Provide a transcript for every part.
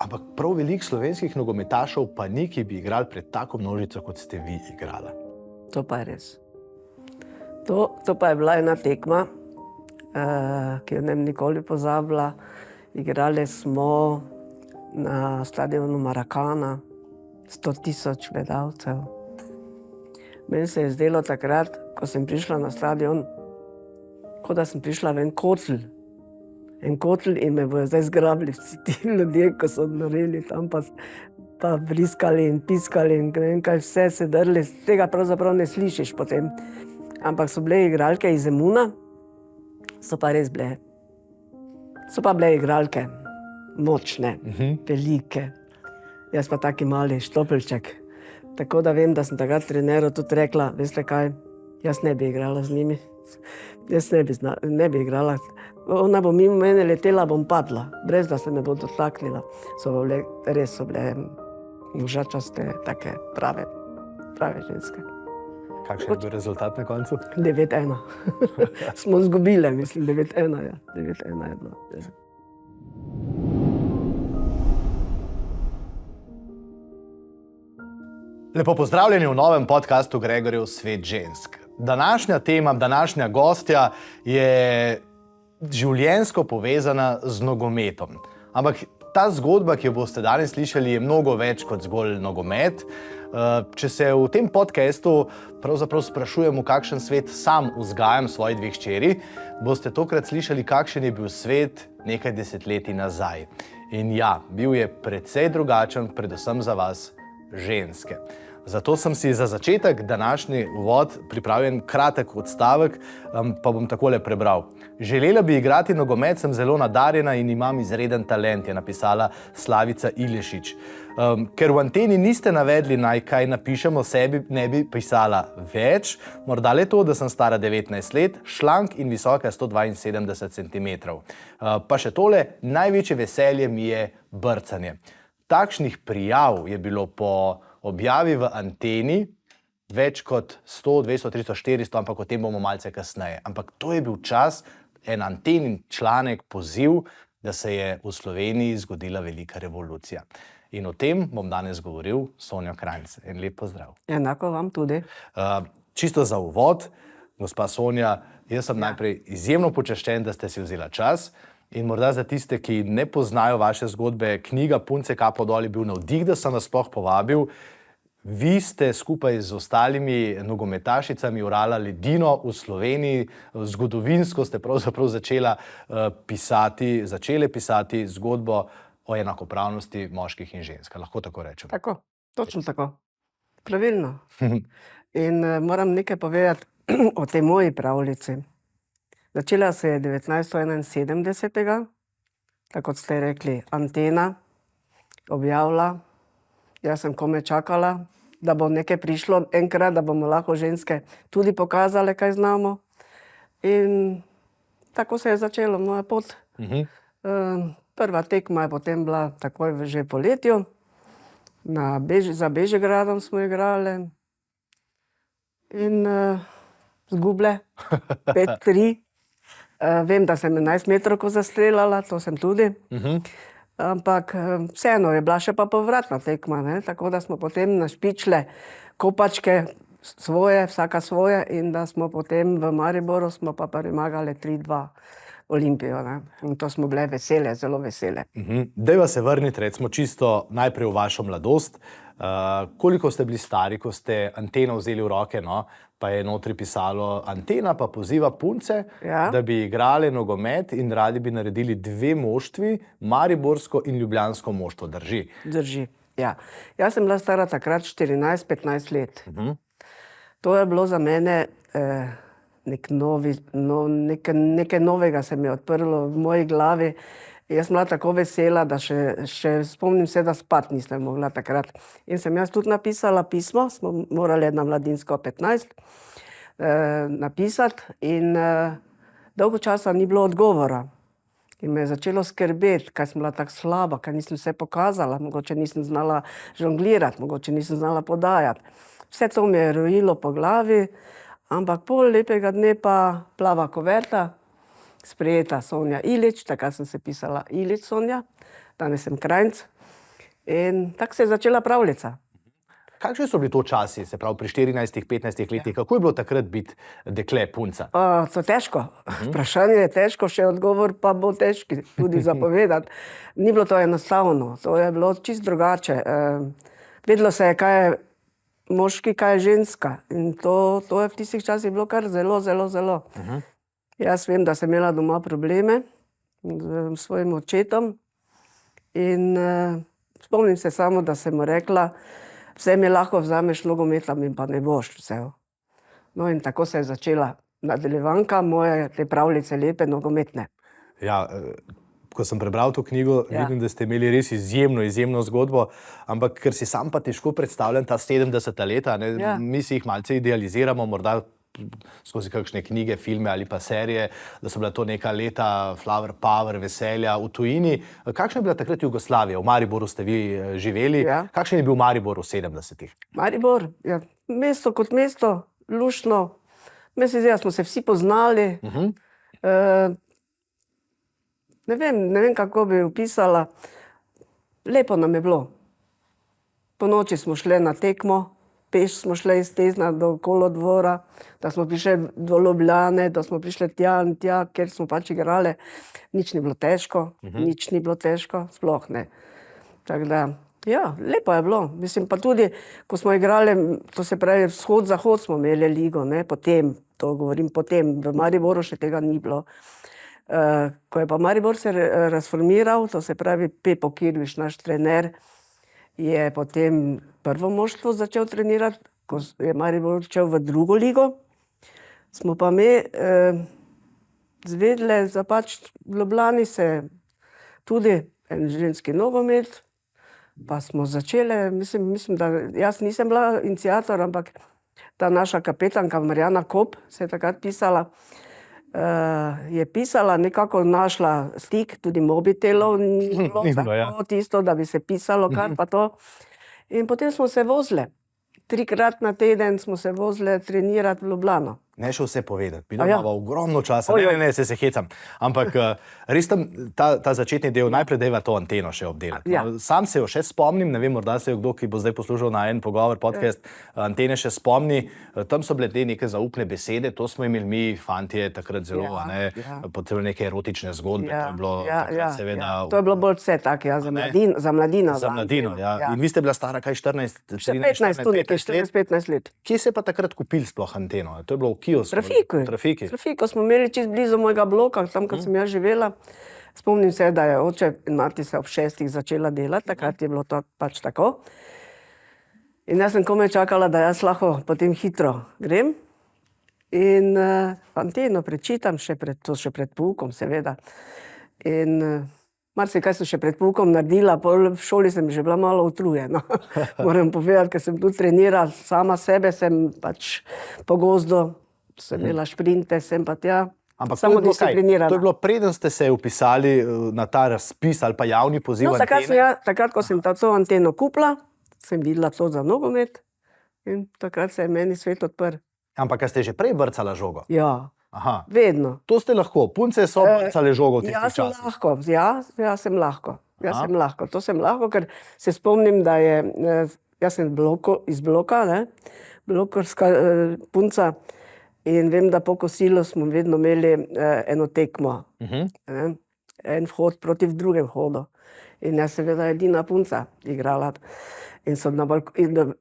Ampak prav veliko slovenskih nogometašev pa ni, ki bi igrali pred tako množico, kot ste vi igrala. To pa je res. To pa je bila ena tekma, ki jo ne bom nikoli pozabila. Igrali smo na stadionu Maracana, 100.000 gledalcev. Meni se je zdelo takrat, ko sem prišla na stadion, kot da sem prišla v en kotl. En kotl in me bojo zdaj zgrabili vsi ti ljudje, ko so noreli tam pa vriskali in piskali in ne vem kaj vse se drli. Tega pravzaprav ne slišiš potem. Ampak so bile igralke iz Zemuna, so pa res bile. So pa bile igralke močne, velike. Jaz pa taki mali štopelček. Tako da vem, da sem takrat treneru tudi rekla, veste kaj, jaz ne bi igrala z njimi. Jaz ne bi igrala. Ona bo mimo mene letela, bom padla, brez da se me bo dotaknila. Res so bile možačaste, take prave ženske. Kakšen je bil rezultat na koncu? 9-1. Smo izgubile, mislim, 9-1, ja. 9-1 je bilo. Lepo pozdravljeni v novem podcastu Gregorjev svet žensk. Današnja tema, današnja gostja je življenjsko povezana z nogometom. Ampak ta zgodba, ki jo boste danes slišali, je mnogo več kot zgolj nogomet. Če se v tem podcastu pravzaprav sprašujem, v kakšen svet sam vzgajam svoji dve hčeri, boste tokrat slišali, kakšen je bil svet nekaj desetletij nazaj. In ja, bil je precej drugačen, predvsem za vas, ženske. Zato sem si za začetek današnji uvod pripravljen kratek odstavek, pa bom takole prebral. Želela bi igrati nogomet, sem zelo nadarjena in imam izreden talent, je napisala Slavica Ilešič. Ker v Anteni niste navedli, naj kaj napišem o sebi, ne bi pisala več. Morda le to, da sem stara 19 let, šlank in visoka 172 cm. Pa še tole, največje veselje mi je brcanje. Takšnih prijav je bilo po objavi v Anteni več kot 100, 200, 300, 400, ampak o tem bomo malce kasneje. Ampak to je bil čas, en Antenin članek, poziv, da se je v Sloveniji zgodila velika revolucija. In o tem bom danes govoril s Sonjo Krajnc. En lep pozdrav. Enako vam tudi. Čisto za uvod, gospa Sonja, jaz sem najprej izjemno počaščen, da ste si vzela čas. In morda za tiste, ki ne poznajo vaše zgodbe, knjiga Punce kapo dol je bil navdih, da sem vas sploh povabil. Vi ste skupaj z ostalimi nogometašicami orala ledino v Sloveniji. Zgodovinsko ste pravzaprav začele pisati zgodbo o enakopravnosti moških in žensk. Lahko tako rečem. Tako, točno tako. Pravilno. In moram nekaj povedati o tej moji pravljici. Začela se je 1971, tako kot ste rekli, Antena objavila. Jaz sem kome čakala, da bo nekaj prišlo enkrat, da bomo lahko ženske tudi pokazale, kaj znamo. In tako se je začelo moja pot. Prva tekma je potem bila takoj že v poletju. Za Bežigradom smo igrali. In zguble 5-3. Vem, da sem 11 metrovko zastreljala, to sem tudi. Ampak vseeno je bila še pa povratna tekma, ne? Tako da smo potem našpičile kopačke svoje, vsaka svoje, in da smo potem v Mariboru smo pa premagali 3-2 Olimpijo, ne? In to smo bile vesele, zelo vesele. Dajva se vrniti, recimo čisto najprej v vašo mladost. Koliko ste bili stari, ko ste Anteno vzeli v roke, no? Pa je notri pisalo, Antena pa poziva punce, da bi igrali nogomet in radi bi naredili dve moštvi, mariborsko in ljubljansko moštvo. Drži? Drži, ja. Jaz sem bila stara takrat 14-15 let. To je bilo za mene nekaj novega se mi je odprlo v moji glavi. Jaz sem bila tako vesela, da še spomnim se, da spat nisem mogla takrat. In sem jaz tudi napisala pismo, smo morali na Mladinsko 15 napisati, in dolgo časa ni bilo odgovora. In me je začelo skrbeti, kaj sem bila tako slaba, kaj nisem vse pokazala, mogoče nisem znala žonglirati, mogoče nisem znala podajati. Vse to mi je rojilo po glavi, ampak pol lepega dne pa plava kuverta, sprejeta Sonja Ilič, takrat sem se pisala Ilič Sonja, danes sem Krajnc. In tako se je začela pravljica. Kakšni so bili to časi, se pravi pri 14-15 letih? Kako je bilo takrat biti dekle, punca? To je težko. Vprašanje je težko, še odgovor pa bo težki tudi zapovedati. Ni bilo to enostavno, to je bilo čisto drugače. Vedelo se je, kaj je moški, kaj je ženska. In to je v tistih časih bilo kar zelo, zelo, zelo. Jaz vem, da sem imela doma probleme z svojim očetom in spomnim se samo, da sem mu rekla, vse mi lahko vzameš, nogometa mi pa ne boš vzel. No in tako se je začela nadaljevanka moje te pravljice lepe nogometne. Ja, ko sem prebral to knjigo, vidim, da ste imeli res izjemno zgodbo, ampak ker si sam pa težko predstavljam ta 70. leta, mi si jih malce idealiziramo, morda skozi kakšne knjige, filme ali pa serije, da so bila to neka leta flower power, veselja v tujini. Kakšna je bila takrat Jugoslavija? V Mariboru ste vi živeli. Kakšen je bil Maribor v 70-ih? Maribor, ja, mesto kot mesto, luštno. Mislim, da smo se vsi poznali. Ne vem, kako bi opisala. Lepo nam je bilo. Po noči smo šli na tekmo, peš smo šli iz Tezna do kolodvora, da smo prišli do Ljubljane, da smo prišli tja in tja, ker smo pač igrali. Nič ni bilo težko, sploh ne. Tako da, ja, lepo je bilo. Mislim, pa tudi, ko smo igrali, to se pravi, vzhod-zahod smo imeli ligo, ne, potem, to govorim potem, v Mariboru še tega ni bilo. Ko je pa Maribor se razformiral, to se pravi Pepo Kirviš, naš trener, je potem prvo moštvo začel trenirati, ko je Maribor šel v drugo ligo. Smo pa mi zvedeli, da pač v Ljubljani se tudi en ženski nogomet, pa smo začeli, mislim, da jaz nisem bila iniciator, ampak ta naša kapetanka Marjana Kop se je takrat pisala, je pisala, nekako našla stik, tudi mobitelov, ni bilo tako tisto, da bi se pisalo kar pa to. In potem smo se vozili. 3-krat na teden smo se vozili trenirati v Ljubljano. Ne še vse povedati, bilo imamo ogromno časa, ne, se hecam, ampak res tam ta začetni del, najprej dajva to anteno še obdelati. Sam se jo še spomnim, ne vem, morda se jo kdo, ki bo zdaj poslušal na en pogovor, podcast, antene še spomni, tam so bile neke zaupne besede, to smo imeli mi, fantje, takrat zelo, potem neke erotične zgodbe, to je bilo takrat seveda... To je bilo bolj vse tak, za mladino. Za mladino, ja. In vi ste bila stara kaj 14, 15 let. Kje se pa takrat kupili sploh anteno? To je bilo v kiosku? Trafiko smo imeli čist blizu mojega bloka, tam, ko sem jaz živela. Spomnim se, da je oče in mati se ob 6 začela delati, takrat je bilo to pač tako. In jaz sem komaj čakala, da jaz lahko potem hitro grem. In anteno prečitam, to še pred poukom, seveda. In marsikaj sem še pred poukom naredila, v šoli sem že bila malo utrujena. Moram povedati, ker sem tu trenirala sama sebe, sem pač po gozdu, sem imela šprinte, sem pa tja. Ampak to je bilo preden ste se upisali na ta razpis ali pa javni poziv antene? Takrat, ko sem to anteno kupila, sem videla to za nogomet in takrat se je meni svet odprl. Ampak ste že prej brcala žogo? Ja, vedno. To ste lahko, punce so brcale žogo v tistih časih? Jaz sem lahko, to sem lahko, ker se spomnim, da je, jaz sem iz bloka, blokarska punca, in vem, da po kosilu smo vedno imeli eno tekmo, en vhod proti drugem vhodu. In jaz seveda edina punca igrala. In so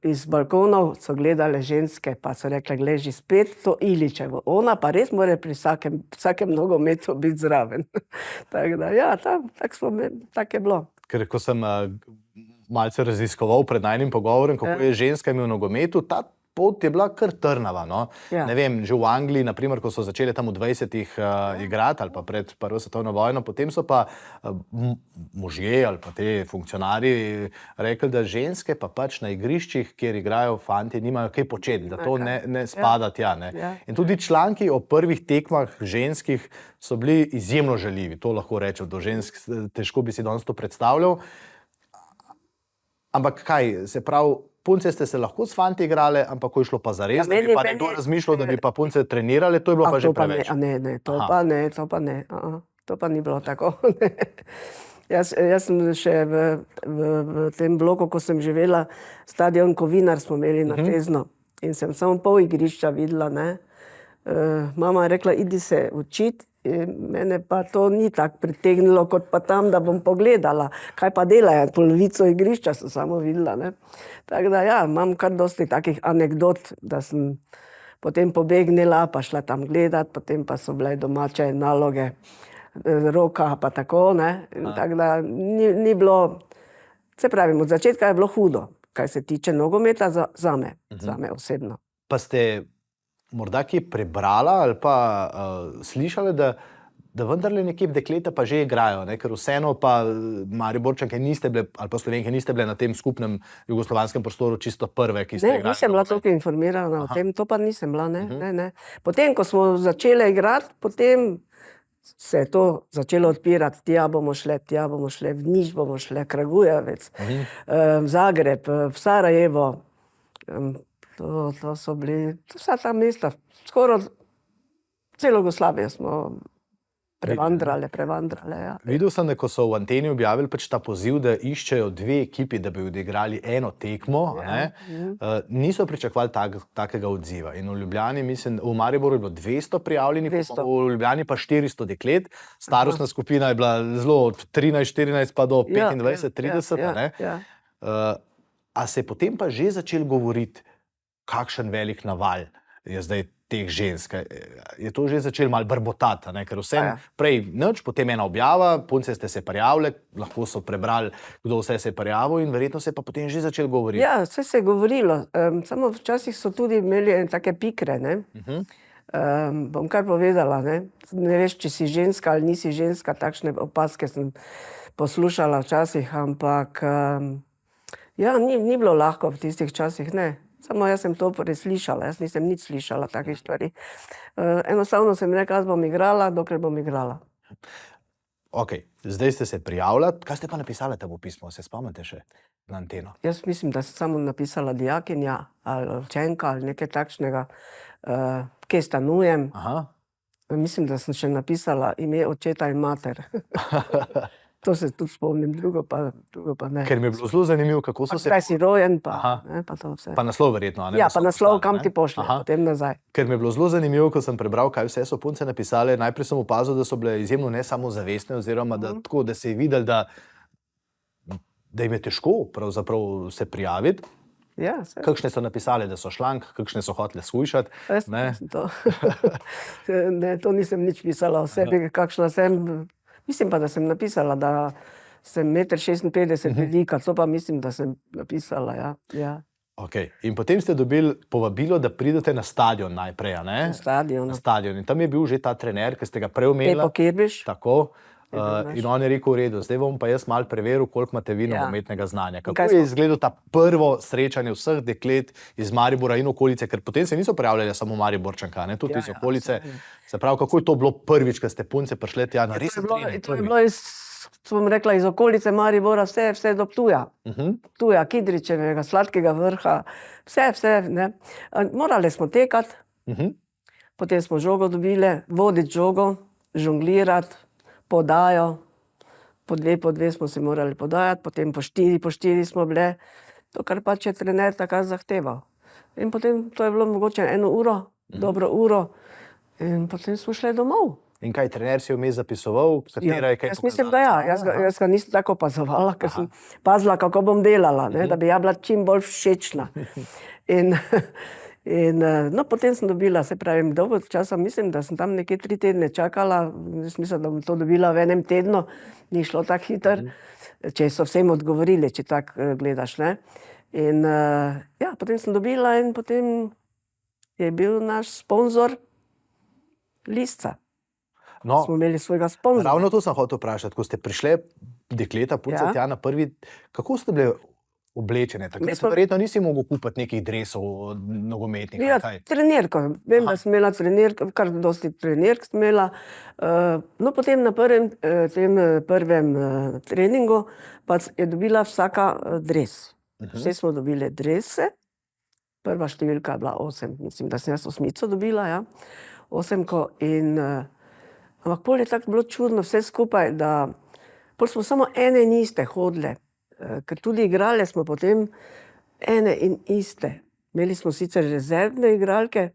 iz balkonov so gledale ženske, pa so rekle, gleži spet to Iličevo. Ona pa res mora pri vsakem nogometu biti zraven. Tako da, ja, tako je bilo. Ker ko sem malce raziskoval pred najnim pogovorom, kako je ženskami v nogometu, ta pot je bila kar trnava, no. Ne vem, že v Angliji, naprimer, ko so začeli tam v 20-ih igrati ali pa pred Prvo svetovno vojno, potem so pa možje ali pa te funkcionarji rekli, da ženske pa pač na igriščih, kjer igrajo fanti, nimajo kaj početi, da to ne spada tja, ne. In tudi članki o prvih tekmah ženskih so bili izjemno žaljivi, to lahko rečem, do žensk težko bi si danes to predstavljal. Ampak kaj, se pravi, punce ste se lahko s fanti igrali, ampak ko je šlo pa zares, da bi pa nekdo razmišljal, da bi pa punce trenirali, to je bilo pa že preveč. To pa ni bilo tako. Jaz sem še v tem bloku, ko sem živela, stadion Kovinar smo imeli na Tezno in sem samo pol igrišča videla, ne. Mama je rekla, idi se učiti, mene pa to ni tako pritegnilo, kot pa tam, da bom pogledala, kaj pa delajo, polovico igrišča sem samo videla, ne. Tako da ja, imam kar dosti takih anekdot, da sem potem pobegnila, pa šla tam gledat, potem pa so bile domače naloge, roka pa tako, ne. Tako da ni bilo, se pravim, od začetka je bilo hudo, kaj se tiče nogometa zame osebno. Pa ste morda kje prebrala ali pa slišali, da vendarle nekje dekleta pa že igrajo, ne? Ker vseeno pa Mariborčanke niste bile, ali pa Slovenke niste bile na tem skupnem jugoslovanskem prostoru čisto prve, ki ste igrali. Ne, nisem bila toliko informirana o tem, to pa nisem bila, ne. Potem, ko smo začele igrati, potem se je to začelo odpirati, tja bomo šle, v Niš bomo šle, Kragujevec, Zagreb, v Sarajevo, to so bili, vsa ta mesta, skoraj celo Jugoslavijo smo prevandrale, ja. Videl sem, da ko so v Anteni objavili pač ta poziv, da iščejo dve ekipi, da bi odigrali eno tekmo, ne, niso pričakovali takega odziva. In v Ljubljani, mislim, v Mariboru je bilo 200 prijavljenih, v Ljubljani pa 400 deklet. Starostna skupina je bila zelo od 13-14 pa do 25-30, ne. A se je potem pa že začel govoriti, kakšen velik naval je zdaj teh žensk? Je to že začelo malo brbotati, ne? Ker vsem prej nič, potem ena objava, punce ste se prijavile, lahko so prebrali, kdo vse se je prijavil in verjetno se je pa potem že začelo govoriti. Ja, vse se je govorilo, samo včasih so tudi imeli take pikre, ne. Bom kar povedala, ne. Ne veš, če si ženska ali nisi ženska, takšne opazke sem poslušala včasih, ampak ja, ni bilo lahko v tistih časih, ne. Samo jaz sem to preslišala, jaz nisem nič slišala takih stvari. Enostavno sem rekla, jaz bom igrala, dokler bom igrala. Okej, zdaj ste se prijavila, kaj ste pa napisali tam v pismo, se spomnite še na Anteno? Jaz mislim, da sem samo napisala dijakinja ali učenka ali nekaj takšnega, kje stanujem. Mislim, da sem še napisala ime očeta in mater. To se tudi spomnim, drugo pa ne. Ker mi je bilo zelo zanimivo, kako so se... Kdaj si rojen, pa to vse. Pa naslov verjetno, a ne? Ja, pa naslov, kam ti pošlje, potem nazaj. Ker mi je bilo zelo zanimivo, ko sem prebral, kaj vse so punce napisale, najprej sem opazil, da so bile izjemno nesamozavestne, oziroma tako, da se je videli, da jim je težko pravzaprav se prijaviti. Ja, kakšne so napisali, da so šlank, kakšne so hotele shujšati. Ne, to nisem nič pisala o sebi, kakšna sem. Mislim pa, da sem napisala, da sem 1,56 m velika, to pa mislim, da sem napisala, ja. Okej, in potem ste dobili povabilo, da pridete na stadion najprej, a ne? Na stadion. Na stadion. In tam je bil že ta trener, ki ste ga prej omenila. Pepo Kirbiš. Tako. In on je rekel, v redu, zdaj bom pa jaz malo preveril, koliko imate vi nogometnega znanja. Kako je izgledalo ta prvo srečanje vseh deklet iz Maribora in okolice, ker potem se niso prijavljali samo Mariborčanka, ne, tudi iz okolice. Se pravi, kako je to bilo prvič, ko ste punce prišle tja na resen trening? To je bilo bom rekla, iz okolice Maribora, vse do Ptuja. Ptuja, Kidričevega, Sladkega Vrha, vse, ne. Morali smo tekati, potem smo žogo dobile, voditi žogo, žonglirati, podajo, po dve smo se morali podajati, potem po štiri smo bile, to kar pač je trener takrat zahteval. In potem to je bilo mogoče 1 uro, dobro uro, in potem smo šli domov. In kaj, trener si vmes zapisoval, katera je kaj pokazala? Jaz mislim, da ja, jaz ga nisem tako opazovala, ker sem pazila, kako bom delala, ne, da bi ja bila čim bolj všečna. No, potem sem dobila, se pravim, dolgo časa, mislim, da sem tam nekje 3 tedne čakala, mislim, da bom to dobila v 1 tednu, ni šlo tako hitro, če so vsem odgovorili, če tako gledaš, ne. In ja, potem sem dobila in potem je bil naš sponzor Lisca. Smo imeli svojega sponzora. Ravno to sem hotel vprašati, ko ste prišle dekleta, punce tja na prvi, kako ste bile oblečene? Takrat verjetno nisi mogel kupiti nekih dresov nogometnih. Ja, trenirko. Vem, da sem imela trenirko, kar dosti trenirk sem imela. No, potem na prvem treningu pa je dobila vsaka dres. Vse smo dobile drese. Prva številka je bila 8, mislim, da sem jaz 8 dobila, ja. 8 in ampak pol je tako bilo čudno vse skupaj, da Pol smo samo ene in iste hodile, ker tudi igrale smo potem ene in iste. Imeli smo sicer rezervne igralke,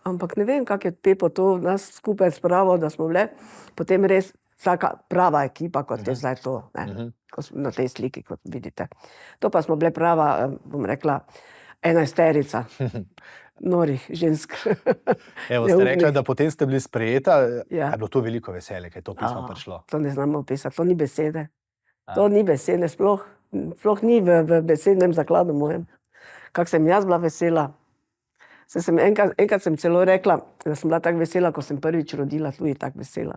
ampak ne vem, kako je Pepo to nas skupaj spravil, da smo bile potem res vsaka prava ekipa, kot je zdaj to, ne? Ko smo na tej sliki, kot vidite. To pa smo bile prava, bom rekla, enajsterica norih žensk. Evo, ste rekla, da potem ste bili sprejeta. Ja. Je bilo to veliko veselje, kaj je to pismo prišlo? To ne znamo opisati, to ni besede. To ni besede, sploh ni v besednem zakladu mojem. Kako sem jaz bila vesela. Enkrat sem celo rekla, da sem bila tako vesela, ko sem prvič rodila, tudi tako vesela.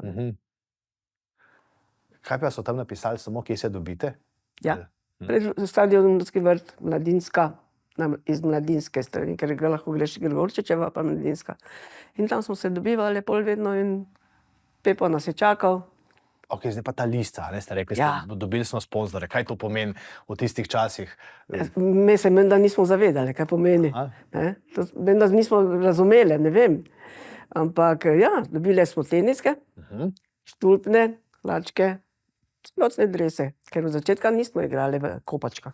Kaj pa so tam napisali, samo kje se dobite? Ja, pred stadionom Ljudski vrt, Mladinska, iz Mladinske strani, ker lahko greš Gregorčičeva, pa Mladinska. In tam smo se dobivali pol vedno in Pepo nas je čakal. Ok, zdaj pa ta lista, ne, ste rekli, Ja. dobili smo sponzore. Kaj to pomeni v tistih časih? Mi se menda nismo zavedali, kaj pomeni. Ne? To menda nismo razumeli, ne vem. Ampak ja, dobili smo teniske, štulpne, hlačke, celotne drese, ker v začetka nismo igrali v kopačkah.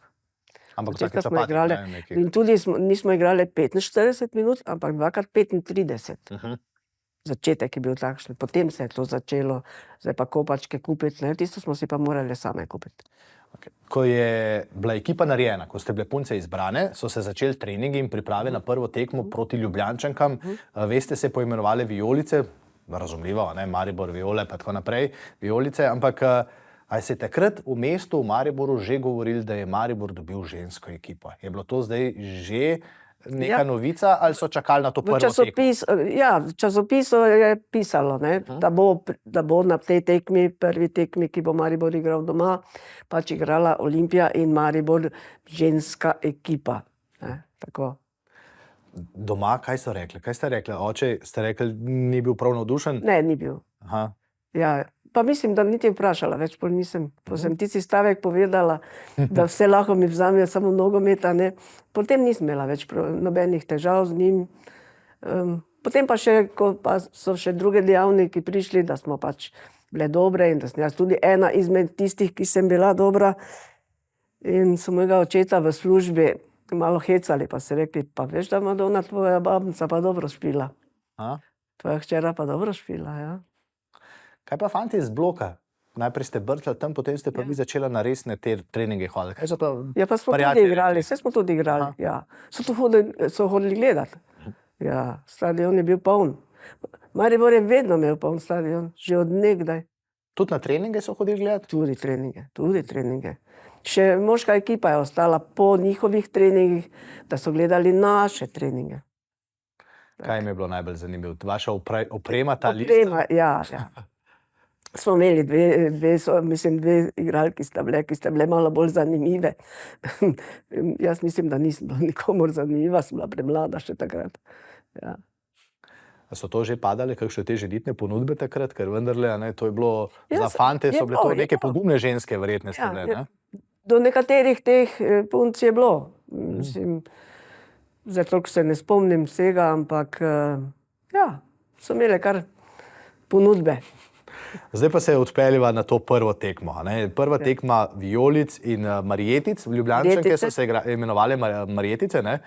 Ampak Začetka vsake smo copati, igrali ne, nekih. in tudi nismo igrali 45 minut, ampak 2x35. Začetek je bil takšen, potem se je to začelo, zdaj pa kopačke kupiti, ne? Tisto smo si pa morali same kupiti. Okay. Ko je bila ekipa narejena, ko ste bile punce izbrane, so se začeli treningi in priprave na prvo tekmo proti Ljubljančankam. Veste, se poimenovali Vijolice, razumljivo, ne? Maribor, Viole, pa tako naprej, Vijolice, ampak ali se je takrat v mestu, v Mariboru, že govorili, da je Maribor dobil žensko ekipo? Je bilo to zdaj že neka novica ali so čakali na to prvo tekmo? Ja, v časopisu je pisalo, ne, da bo na tej tekmi, prvi tekmi, ki bo Maribor igral doma, pač igrala Olimpija in Maribor ženska ekipa. Ne, tako. Doma, kaj so rekli? Kaj ste rekli? Oče, ste rekli, ni bil prav navdušen? Ne, ni bil. Aha. Ja, pa mislim, da niti vprašala, več pol nisem. Ko sem tisti stavek povedala, da vse lahko mi vzamejo, samo nogometa, ne. Potem nisem imela več nobenih težav z njim. Potem pa še, ko pa so še druge dejavniki prišli, da smo pač bile dobre in da sem jaz tudi ena izmed tistih, ki sem bila dobra. In so mojega očeta v službi malo hecali, pa so rekli, pa veš, da Madona, tvoja babica pa dobro špila. Tvoja hčera pa dobro špila, ja. Kaj pa fanti iz bloka? Najprej ste brcali tam, potem ste pa vi začela na resne te treninge hoditi. Kaj so to? Ja, pa smo tudi igrali, vse smo tudi igrali, ja. So hodili gledati. Ja, stadion je bil poln. Maribor je vedno imel poln stadion, že od nekdaj. Tudi na treninge so hodili gledati? Tudi treninge. Še moška ekipa je ostala po njihovih treningih, da so gledali naše treninge. Kaj mi je bilo najbolj zanimivo? Vaša oprema, ta lista? Oprema, ja. Smo imeli dve igralki, ki sta bile malo bolj zanimive. Jaz mislim, da nisem bila nikomur zanimiva, sem bila premlada še takrat. Ja. So to že padale, kakšne te želitne ponudbe takrat? Ker vendarle, ne, to je bilo, za fante so bile to neke pogumne ženske, verjetne ste bile, ne? Do nekaterih teh punc je bilo. Mislim, zdaj toliko se ne spomnim vsega, ampak ja, so imele kar ponudbe. Zdaj pa se odpeljeva na to prvo tekmo. Ne? Prva tekma Vijolic in Marjetic, Ljubljančanke so se imenovali Marjetice, ne?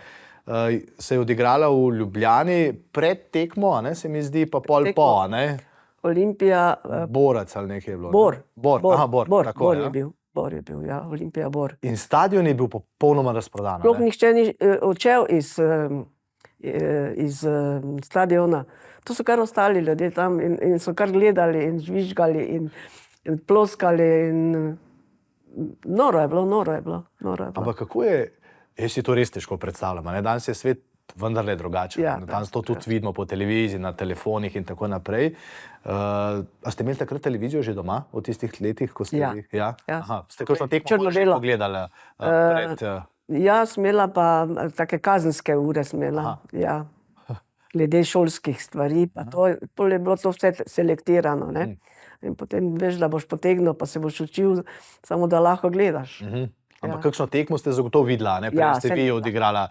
Se je odigrala v Ljubljani pred tekmo, ne? Se mi zdi, pa pol po, ne? Olimpija... Borac ali nekaj je bilo. Bor je bil, ja, Olimpija Bor. In stadion je bil popolnoma razprodan. Sploh nihče ni odšel iz stadiona. To so kar ostali ljudje tam in so kar gledali in žvižgali in ploskali in noro je bilo. Ampak kako je, jaz si to res težko predstavljam, ne? Danes je svet vendarle drugačen. Ja, danes to tudi vidimo po televiziji, na telefonih in tako naprej. A ste imeli takrat televizijo že doma v tistih letih, ko ste bili? Ja. Aha, ste kakšno tekmo pogledali pred... Jaz imela pa take kazenske ure smela, ja. Glede šolskih stvari, pa to je bilo to vse selektirano, ne. In potem veš, da boš potegnil, pa se boš učil, samo da lahko gledaš. Ampak kakšno tekmo ste zagotovo videla, ne? Prej ste vi odigrala.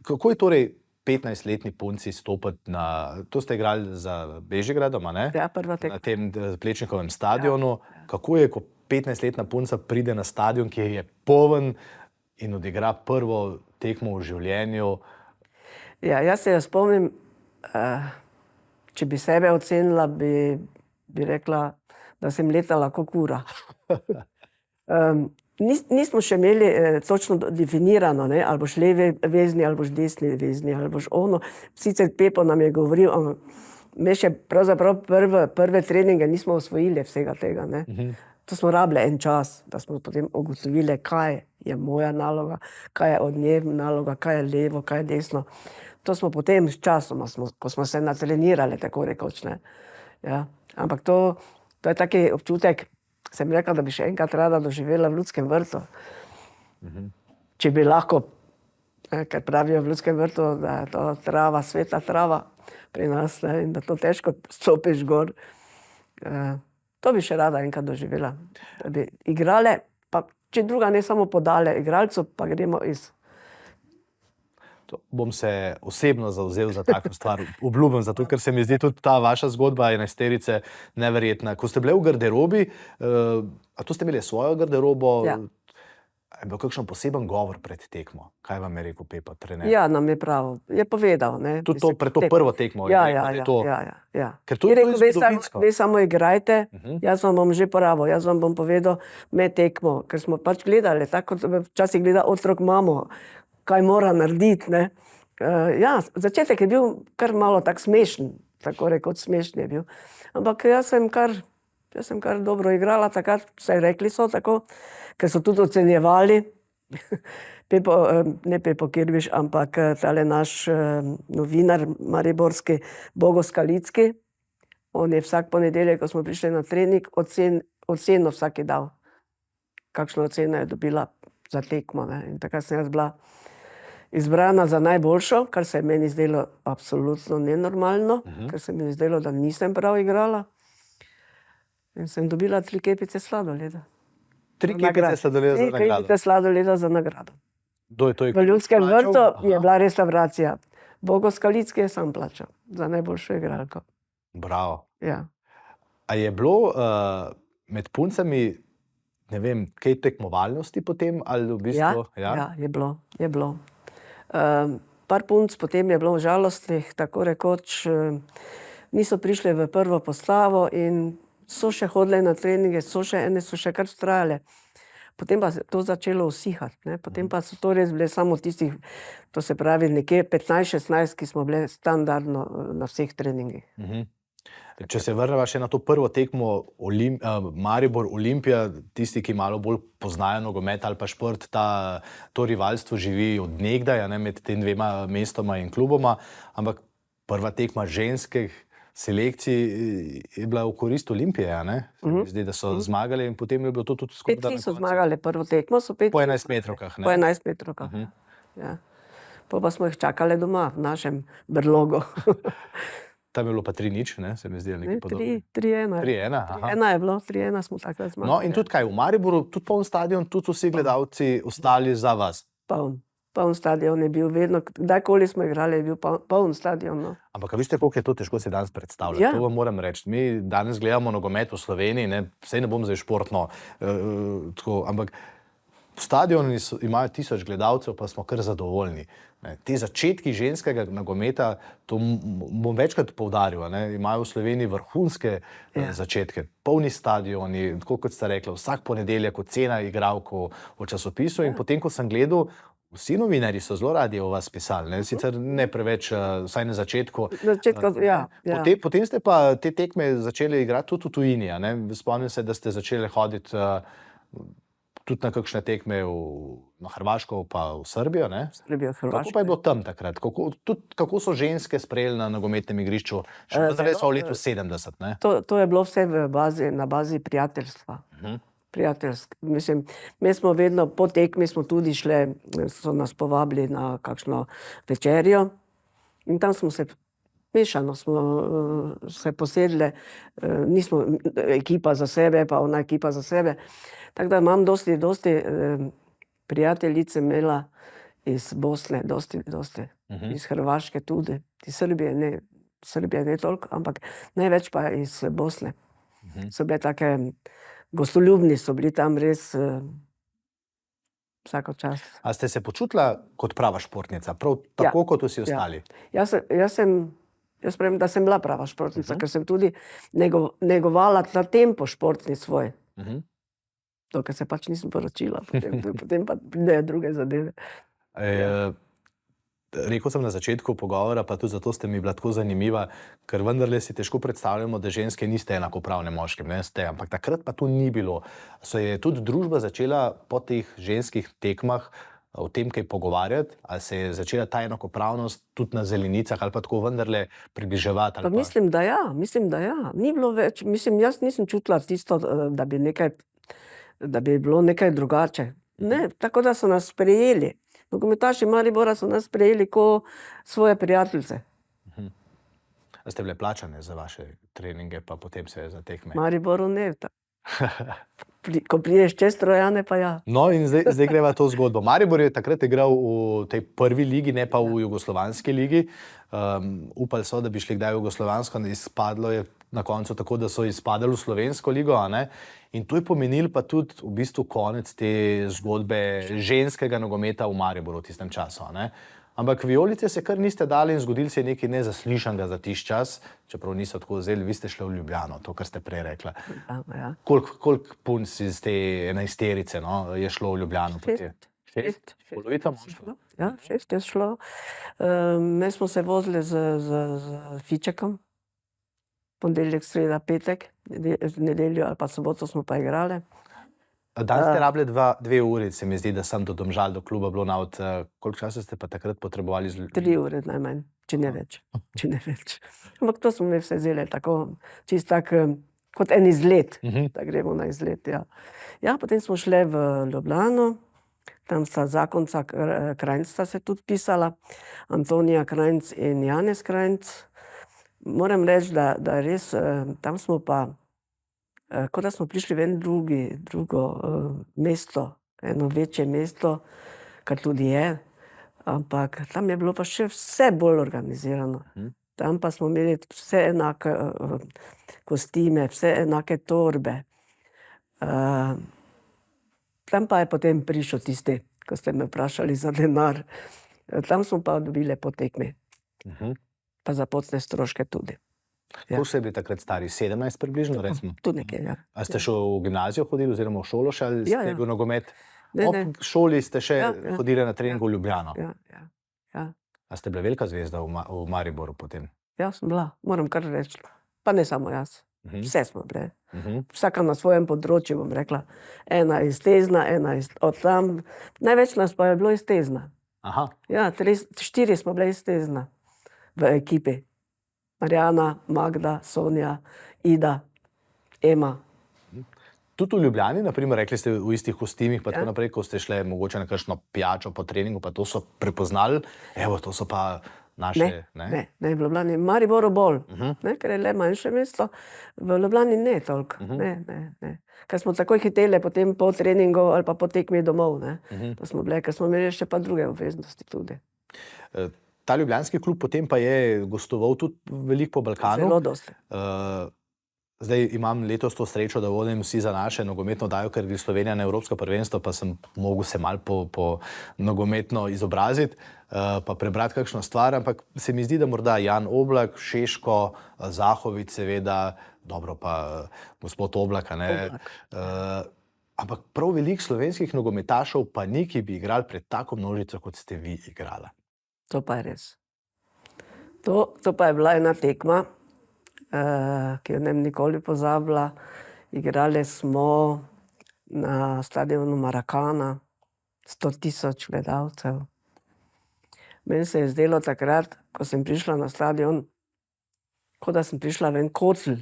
Kako je torej 15-letni punci stopiti na... To ste igrali za Bežigradom, ne? Ja, prva tekma. Na tem Plečnikovem stadionu. Kako je, ko 15-letna punca pride na stadion, ki je poln in odigra prvo tekmo v življenju. Ja, jaz se jo spomnim, če bi sebe ocenila, bi rekla, da sem letala kot kura. Nismo še imeli točno definirano, ne, ali boš levi vezni, ali boš desni vezni, ali boš ono. Sicer Pepo nam je govoril, me še pravzaprav prve treninge nismo osvojili vsega tega, ne. To smo rabili en čas, da smo potem ugotovili, kaj je moja naloga, kaj je od nje naloga, kaj je levo, kaj je desno. To smo potem s časoma, ko smo se natrenirali, tako rekoč, ne. Ja. Ampak to je taki občutek, sem rekla, da bi še enkrat rada doživela v Ljudskem vrtu. Če bi lahko, ker pravijo v Ljudskem vrtu, da je to trava, sveta trava pri nas, ne, in da to težko stopiš gor. To bi še rada enkrat doživela. Da bi igrale, pa če druga ne samo podale igralcu, pa gremo iz. Bom se osebno zavzel za tako stvar, obljubim, zato ker se mi zdi tudi ta vaša zgodba enajsterice neverjetna. Ko ste bile v garderobi, a to ste imeli svojo garderobo? Ja. Je bil kakšen poseben govor pred tekmo? Kaj vam je rekel Pepa, trener? Ja, nam je prav, je povedal, ne. Tudi to, pred to prvo tekmo? Ja. Ker to je zgodovinsko. Vi samo igrajte, jaz vam bom že porabil, jaz vam bom povedal med tekmo, ker smo pač gledali, tako kot včasih gleda otrok mamo, kaj mora narediti, ne. Ja, začetek je bil kar malo tak smešen, tako rekoč smešen je bil. Ampak jaz sem kar dobro igrala takrat, vsaj rekli so tako, ker so tudi ocenjevali. Ne Pepo Kirbiš, ampak tale naš novinar mariborski, Bogo Skalicki. On je vsak ponedeljek, ko smo prišli na trening, oceno vsak je dal. Kakšno oceno je dobila za tekmo, ne. In takrat sem jaz bila izbrana za najboljšo, kar se je meni zdelo absolutno nenormalno, ker se mi je zdelo, da nisem prav igrala. In sem dobila 3 kepice sladoleda. 3 kepice sladoleda za nagrado? 3 kepice sladoleda za nagrado. Kdo je to v Ljudskem vrtu je bila restavracija. Bogo Skalicki je sam plačal za najboljšo igralko. Bravo. Ja. A je bilo med puncami, ne vem, kaj tekmovalnosti potem, ali v bistvu? Ja, je bilo. Par punc potem je bilo žalostnih, tako rekoč, niso prišle v prvo postavo in so še hodile na treninge, ene so še kar vztrajale. Potem pa se to začelo usihati, ne. Potem pa so to res bile samo tistih, to se pravi nekje 15-16, ki smo bile standardno na vseh treningih. Če se vrneva še na to prvo tekmo Maribor-Olimpija, tisti, ki malo bolj poznajo nogomet ali pa šport, to rivalstvo živi od nekdaj, ne, med tem dvema mestoma in kluboma, ampak prva tekma ženskih selekcij je bila v korist Olimpije, ne? Zdi, da so zmagali in potem je bilo to tudi skupaj. 5 so zmagali prvo tekmo, so 5. Po 11-metrovkah, ne? Po 11-metrovkah, ja. Potem pa smo jih čakali doma, v našem brlogu. Tam je bilo pa 3-0, ne, se mi zdi nekaj podobnega. 3-1. 3-1 je bilo, 3-1 smo takrat zmagali. No in tudi kaj, v Mariboru, tudi poln stadion, tudi vsi gledalci ostali za vas? Poln stadion je bil vedno, kdajkoli smo igrali, je bil poln stadion, no. Ampak a veste, koliko je to težko si danes predstavljati? Ja. To vam moram reči. Mi danes gledamo nogomet v Sloveniji, ne, saj ne bom zdaj športno, tako, ampak stadioni imajo 1000 gledalcev, pa smo kar zadovoljni. Te začetki ženskega nogometa, to bom večkrat poudaril, ne, imajo v Sloveniji vrhunske začetke. Polni stadioni, tako kot ste rekli, vsak ponedeljek ocena igralk v časopisu in potem, ko sem gledal, vsi novinarji so zelo radi o vas pisali, ne, sicer ne preveč, vsaj na začetku. Potem ste pa te tekme začeli igrati tudi v tujini, ne. Spomnim se, da ste začeli hoditi tudi na kakšne tekme na Hrvaško pa v Srbijo, ne? Srbijo, Hrvaško. Kako pa je bilo tam takrat? Kako so ženske sprejeli na nogometnem igrišču? Še zdaj so v letu 70, ne? To je bilo vse na bazi prijateljstva. Mislim, mi smo vedno, po tekmi smo tudi šli, so nas povabili na kakšno večerjo in tam smo se mešano smo se posedli, nismo ekipa za sebe, pa ona ekipa za sebe. Tako da imam dosti prijateljice imela iz Bosne, dosti. Iz Hrvaške tudi, iz Srbije ne toliko, ampak največ pa iz Bosne. So bile take gostoljubni so bili tam res vsako čas. A ste se počutila kot prava športnica, prav tako kot vsi ostali? Jaz pravim, da sem bila prava športnica, ker sem tudi negovala ta tempo športni svoj. Dokaj se pač nisem poročila, potem pa pridejo druge zadeve. Rekel sem na začetku pogovora, pa tudi zato ste mi bila tako zanimiva, ker vendarle si težko predstavljamo, da ženske niste enakopravne moškim, ne ste, ampak takrat pa to ni bilo. Se je tudi družba začela po teh ženskih tekmah o tem kaj pogovarjati, ali se je začela ta enakopravnost tudi na zelenicah ali pa tako vendarle približevati? Pa mislim, da ja. Ni bilo več, jaz nisem čutila tisto, da bi bilo nekaj drugače. Ne, tako da so nas sprejeli. Nogometaši Maribora so nas sprejeli kot svoje prijateljice. A ste bile plačane za vaše treninge, pa potem se za tekme? Mariboru ne. Ko prideš čez Trojane, pa ja. No in zdaj greva to zgodbo. Maribor je takrat igral v tej prvi ligi, ne pa v jugoslovanski ligi. Upali so, da bi šli kdaj v jugoslovansko, izpadlo je na koncu tako, da so izpadali v slovensko ligo, a ne? In to je pomenilo pa tudi v bistvu konec te zgodbe ženskega nogometa v Mariboru v tistem času, a ne? Ampak vijolice se kar niste dali in zgodili se je nekaj nezaslišanega za tisti čas, čeprav niso tako vzeli, vi ste šli v Ljubljano, to, kar ste prej rekla. Ja. Koliko punc iz te enajsterice je šlo v Ljubljano? Šest? Polovica moštva? Ja, 6 je šlo. Mi smo se vozili z Fičekom, ponedeljek, sreda, petek, v nedeljo ali pa soboto smo pa igrali. Dan ste rabili 2 uri, se mi zdi, da sem do Domžal, do kluba bilo navod. Koliko časa ste pa takrat potrebovali? 3 ure najmanj, če ne več. Ampak to smo mi vse vzeli tako, čisto tak, kot en izlet, da gremo na izlet, ja. Ja, potem smo šli v Ljubljano, tam sta zakonca Krajnc sta se tudi pisala, Antonija Krajnc in Janez Krajnc. Moram reči, da res, tam smo pa, kot da smo prišli v drugo mesto, eno večje mesto, kar tudi je, ampak tam je bilo pa še vse bolj organizirano. Tam pa smo imeli vse enake kostime, vse enake torbe. Tam pa je potem prišel tisti, ko ste me vprašali za denar. Tam smo pa dobili po tekmi. Pa za potne stroške tudi. Koliko ste bili takrat stari? 17 približno, recimo? Tu nekaj, ja. A ste še v gimnazijo hodili oziroma v šolo še, ali ste bil nogomet? Ne. Ob šoli ste še hodili na trening v Ljubljano? Ja. A ste bila velika zvezda v Mariboru potem? Ja, sem bila, moram kar reči. Pa ne samo jaz. Vse smo bile. Vsaka na svojem področju, bom rekla. Ena iztezna, ena od tam. Največ nas pa je bilo iztezna. Ja, 4 smo bile iztezna v ekipi. Marjana, Magda, Sonja, Ida, Ema. Tudi v Ljubljani, na primer, rekli ste v istih kostimih, pa tako naprej, ko ste šli mogoče na kakšno pijačo po treningu, pa to so prepoznali, evo, to so pa naše, ne? Ne, v Ljubljani, Mariboru bolj, ker je le manjše mesto, v Ljubljani ne toliko, ne. Ker smo takoj hiteli potem po treningu ali pa po tekmi domov, ne, to smo bile, ker smo imeli še pa druge obveznosti tudi. Ta ljubljanski klub potem pa je gostoval tudi veliko po Balkanu. Zelo dosti. Zdaj imam letos to srečo, da vodim Vsi za naše nogometno oddajo, ker gre Slovenija na evropsko prvenstvo, pa sem mogel se malo po nogometno izobraziti, pa prebrati kakšno stvar, ampak se mi zdi, da morda Jan Oblak, Šeško, Zahović seveda, dobro pa gospod Oblak, ne? Ampak prav veliko slovenskih nogometašev pa ni, ki bi igrali pred tako množico, kot ste vi igrala. To pa je res. To pa je bila ena tekma, ki jo ne bom nikoli pozabila. Igrali smo na stadionu Maracana, 100.000 gledalcev. Meni se je zdelo takrat, ko sem prišla na stadion, kot da sem prišla v en kotl.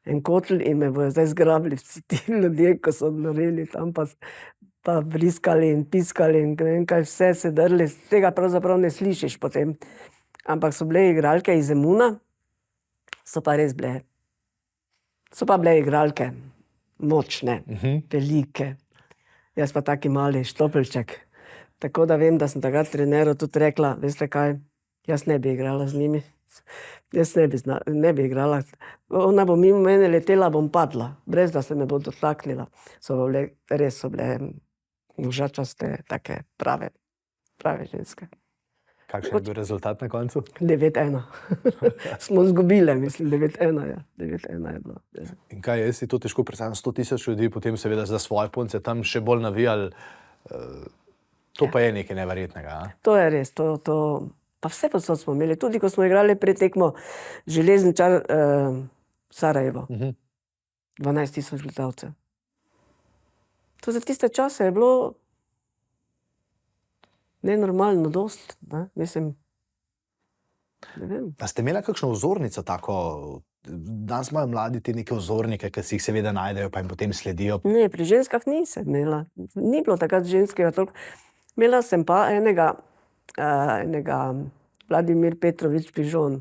En kotl in me bojo zdaj zgrabili vsi ti ljudje, ko so noreli tam pa briskali in piskali in ne vem kaj vse se drli. Tega pravzaprav ne slišiš potem. Ampak so bile igralke iz Zemuna, so pa res bile. So pa bile igralke močne, velike. Jaz pa taki mali štopelček. Tako da vem, da sem takrat treneru tudi rekla, veste kaj, jaz ne bi igrala z njimi. Jaz ne bi igrala. Ona bo mimo mene letela, bom padla, brez da se me bo dotaknila. Res so bile užačaste, take prave ženske. Kakšen je bil rezultat na koncu? 9-1. Smo izgubile, mislim, 9-1, ja. 9-1 je bilo. Ja. In kaj je, si to težko predstavljam, 100.000 ljudi, potem seveda za svoje punce tam še bolj navijali. To pa je nekaj neverjetnega. A? To je res, pa vse posod smo imeli. Tudi ko smo igrali pred tekmo Železničar Sarajevo. 12.000 gledalcev. To za tiste čase je bilo nenormalno dost, ne? Mislim, ne vem. A ste imeli kakšno vzornico tako? Danes imajo mladi te neke vzornike, ki si jih seveda najdejo, pa jim potem sledijo. Ne, pri ženskah nisem imela. Ni bilo takrat ženskega toliko. Imela sem pa enega Vladimir Petrovič Pižon.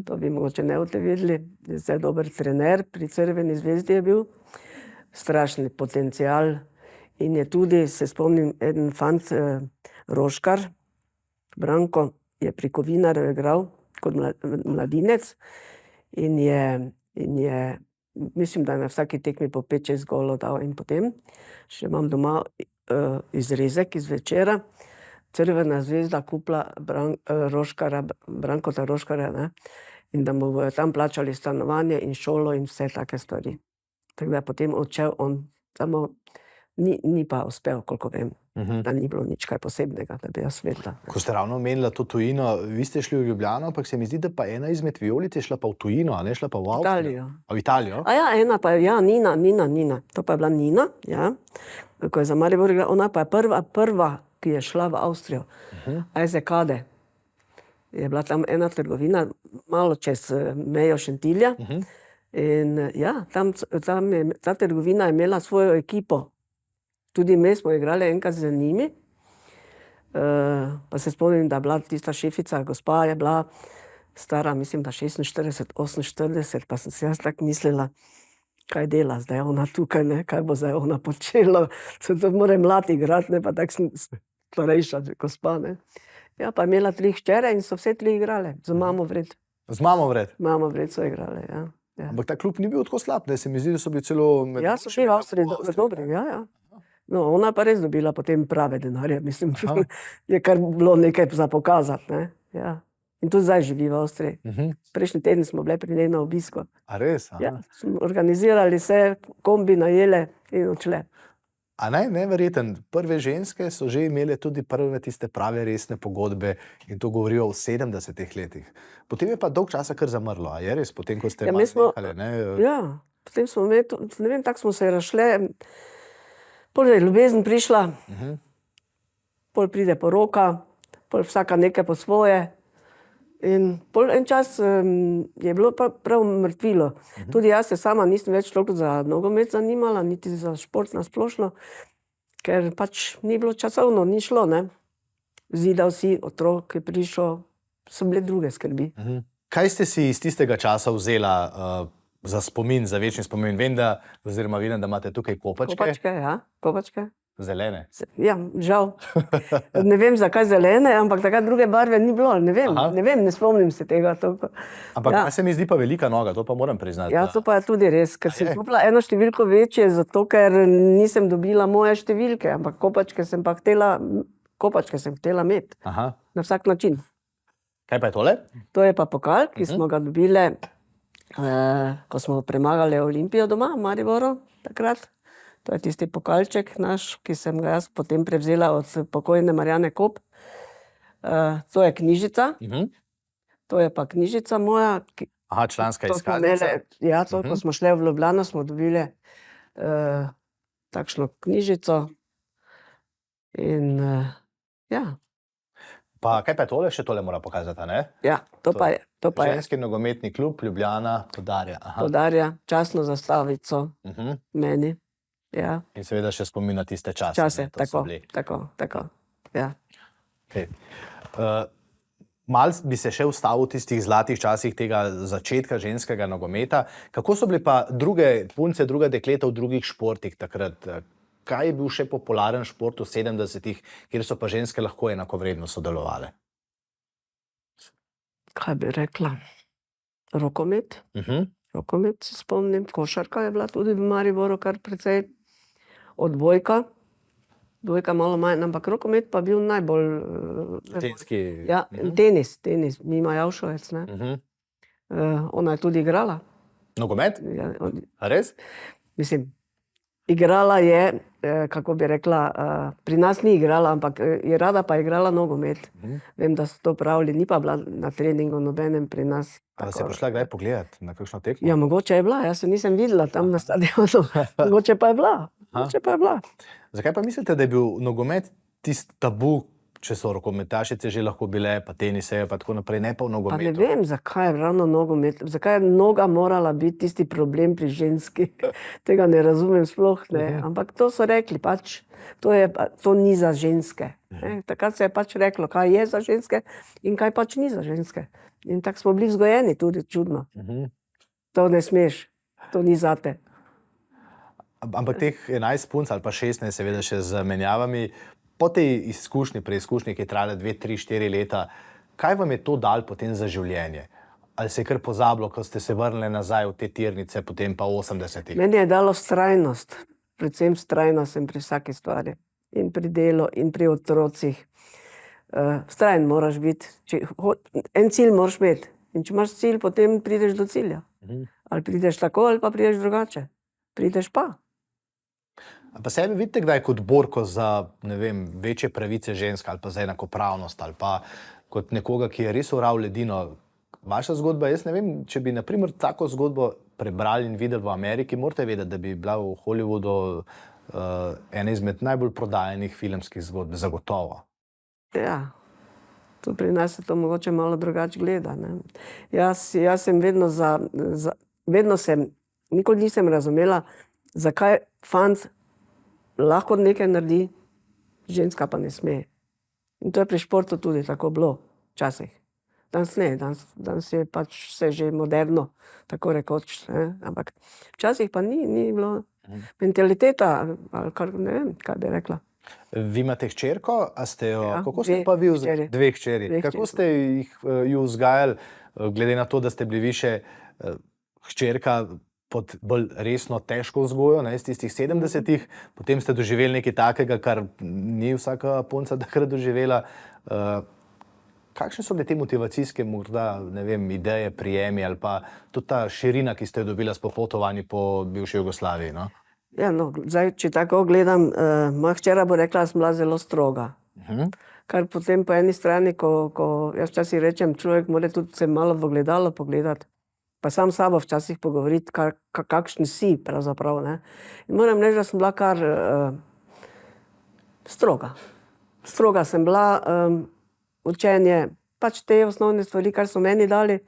To bi mogoče ne boste videli. Je zdaj dober trener, pri Crveni zvezdi je bil. Strašni potencial. In je tudi, se spomnim, eden fant, Roškar, Branko, je pri Kovinarju igral kot mladinec in je, mislim, da je na vsaki tekmi po 5-6 golov dal in potem še imam doma izrezek iz Večera. Crvena zvezda kupila Brankota Roškarja, ne? In da mu bojo tam plačali stanovanje in šolo in vse take stvari. Tako da je potem odšel on, samo ni pa uspel, koliko vem. Da ni bilo nič kaj posebnega, da bi jaz vedela. Ko ste ravno omenila to tujino, vi ste šli v Ljubljano, ampak se mi zdi, da pa ena izmed Vijolic je šla pa v tujino, a ne šla pa v Avstrijo. V Italijo. A ja, ena pa je, ja, Nina. To pa je bila Nina, ja. Ko je za Maribor igrala, ona pa je prva, ki je šla v Avstrijo. Ajzekade. Je bila tam ena trgovina, malo čez mejo Šentilja. In ja, ta trgovina je imela svojo ekipo. Tudi mi smo igrali enkrat z njimi. Pa se spomnim, da je bila tista šefica, gospa je bila stara, mislim, da 46, 48, pa sem si jaz tako mislila, kaj dela zdaj ona tukaj, ne, kaj bo zdaj ona počela. Se to mora mlad igrati, ne, pa tako sem starejša gospa, ne. Ja, pa je imela 3 hčere in so vse 3 igrale, z mamo vred. Z mamo vred? Mamo vred so igrale, ja. Ampak ta klub ni bil tako slab, ne, se mi zdi, da so bili celo... Ja, so bili v Avstriji dobri, ja. No, ona pa res dobila potem prave denarje, mislim, je kar bilo nekaj za pokazati, ne, ja. In tudi zdaj živi v Avstriji. Prejšnji teden smo bile pri njej na obisku. A res? Ja, smo organizirali se, kombi najele in odšle. A neverjeten, prve ženske so že imele tudi prve tiste prave resne pogodbe in to govorijo v 70-ih letih. Potem je pa dolg časa kar zamrlo, a je res? Potem, ko ste malo nehali, ne? Ja, potem smo imeli, ne vem, tako smo se razšle. Pol je ljubezen prišla, pol pride poroka, pol vsaka nekaj po svoje. In pol en čas je bilo prav mrtvilo. Tudi jaz se sama nisem več toliko za nogomet zanimala, niti za šport na splošno, ker pač ni bilo časovno, ni šlo, ne. Zidal si, otrok je prišel, so bile druge skrbi. Kaj ste si iz tistega časa vzela za spomin, za večni spomin? Vem, da imate tukaj kopačke. Kopačke, ja, kopačke. Zelene. Ja, žal. Ne vem, zakaj zelene, ampak takrat druge barve ni bilo, ne vem, ne spomnim se tega toliko. Ampak ja. Se mi zdi pa velika noga, to pa moram priznati. Ja, to pa je tudi res, ker sem kupila eno številko večje, zato ker nisem dobila moje številke, ampak kopačke sem hotela imeti. Na vsak način. Kaj pa je tole? To je pa pokal, ki smo ga dobile, ko smo premagali Olimpijo doma v Mariboru takrat. To je tisti pokalček naš, ki sem ga jaz potem prevzela od pokojne Marjane Kop. To je knjižica. To je pa knjižica moja. Aha, članska izkaznica. Ja, to, ko smo šli v Ljubljano, smo dobili takšno knjižico. In ja. Pa kaj pa je tole? Še tole mora pokazati, ne? Ja, to pa je. Ženski nogometni klub Ljubljana podarja. Podarja častno zastavico meni. Ja. In seveda še spomin na tiste čase. Tako. Ja. Okay. Mal bi se še ustavil v tistih zlatih časih tega začetka ženskega nogometa. Kako so bili pa druge punce, druga dekleta v drugih športih takrat? Kaj je bil še popularen šport v 70-ih, kjer so pa ženske lahko enakovredno sodelovale? kaj bi rekla, rokomet. Rokomet se spomnim, košarka je bila tudi v Mariboru kar precej, odbojka. Dvojka malo manj, ampak rokomet pa bil najbolj... Ženski. Ja, tenis, Mima Javšovec, ne. Ona je tudi igrala. Nogomet? Ja, A res? mislim, igrala je, kako bi rekla, pri nas ni igrala, ampak je rada pa igrala nogomet. Vem, da so to pravili, ni pa bila na treningu nobenem pri nas. A se je prišla kdaj pogledat na kakšno tekmo? Ja, mogoče je bila, jaz se nisem videla tam na stadionu. Mogoče pa je bila. Zakaj pa mislite, da je bil nogomet tisti tabu, če so rokometašice že lahko bile, pa tenise, pa tako naprej, ne pa v Pa ne nogometu? vem, zakaj je ravno nogomet, zakaj je noga morala biti tisti problem pri ženski. Tega ne razumem sploh, ne. Ampak to so rekli, pač, to ni za ženske. Ne. Takrat se je pač reklo, kaj je za ženske in kaj pač ni za ženske. In tako smo bili vzgojeni tudi čudno. To ne smeš, to ni zate. Ampak teh 11 punc ali pa 16, seveda še z menjavami, po tej preizkušnji, ki je trajala 2, 3, 4 leta, kaj vam je to dalo potem za življenje? Ali se je kar pozabilo, ko ste se vrnili nazaj v te tirnice, potem pa v 80-ih? Meni je dalo vztrajnost, predvsem vztrajnost sem pri vsaki stvari. In pri delu, in pri otrocih. Vztrajen moraš biti. En cilj moraš imeti. In če imaš cilj, potem prideš do cilja. Ali prideš tako, ali pa prideš drugače. Prideš pa. A pa sebe vidite kdaj kot borko za, ne vem, večje pravice žensk ali pa za enakopravnost ali pa kot nekoga, ki je res oral ledino? Vaša zgodba, jaz ne vem, če bi na primer tako zgodbo prebrali in videli v Ameriki, morate vedeti, da bi bila v Hollywoodu ena izmed najbolj prodajenih filmskih zgodb, zagotovo. Ja, tu pri nas se to mogoče malo drugače gleda, ne. Jaz sem nikoli nisem razumela, zakaj fant lahko nekaj naredi, ženska pa ne sme. In to je pri športu tudi tako bilo, včasih. Danes ne, danes je pač vse že moderno, tako rekoč, ne. Ampak včasih pa ni bilo mentaliteta, ali kar ne vem, kaj bi rekla. Vi imate hčerko, a ste jo, Ja, kako ste pa vi, dve hčeri, Dve kako hčeri. ste ju vzgajali, glede na to, da ste bili vi še hčerka pod bolj resno težko vzgojo, ne, iz tistih 70-ih, potem ste doživeli nekaj takega, kar ni vsaka punca takrat doživela. Kakšne so bile te motivacijske, morda, ne vem, ideje, prijemi ali pa tudi ta širina, ki ste jo dobila s popotovanji po bivši Jugoslaviji, no? Ja, no, zdaj, če tako gledam, moja hčera bo rekla, da sem bila zelo stroga. Kar potem po eni strani, ko jaz včasih rečem, človek mora tudi se malo v ogledalo pogledati, pa sam s sabo včasih pogovoriti, kakšen si pravzaprav, ne. In moram reči, da sem bila kar stroga. Stroga sem bila, učenje, pač te osnovne stvari, kar so meni dali,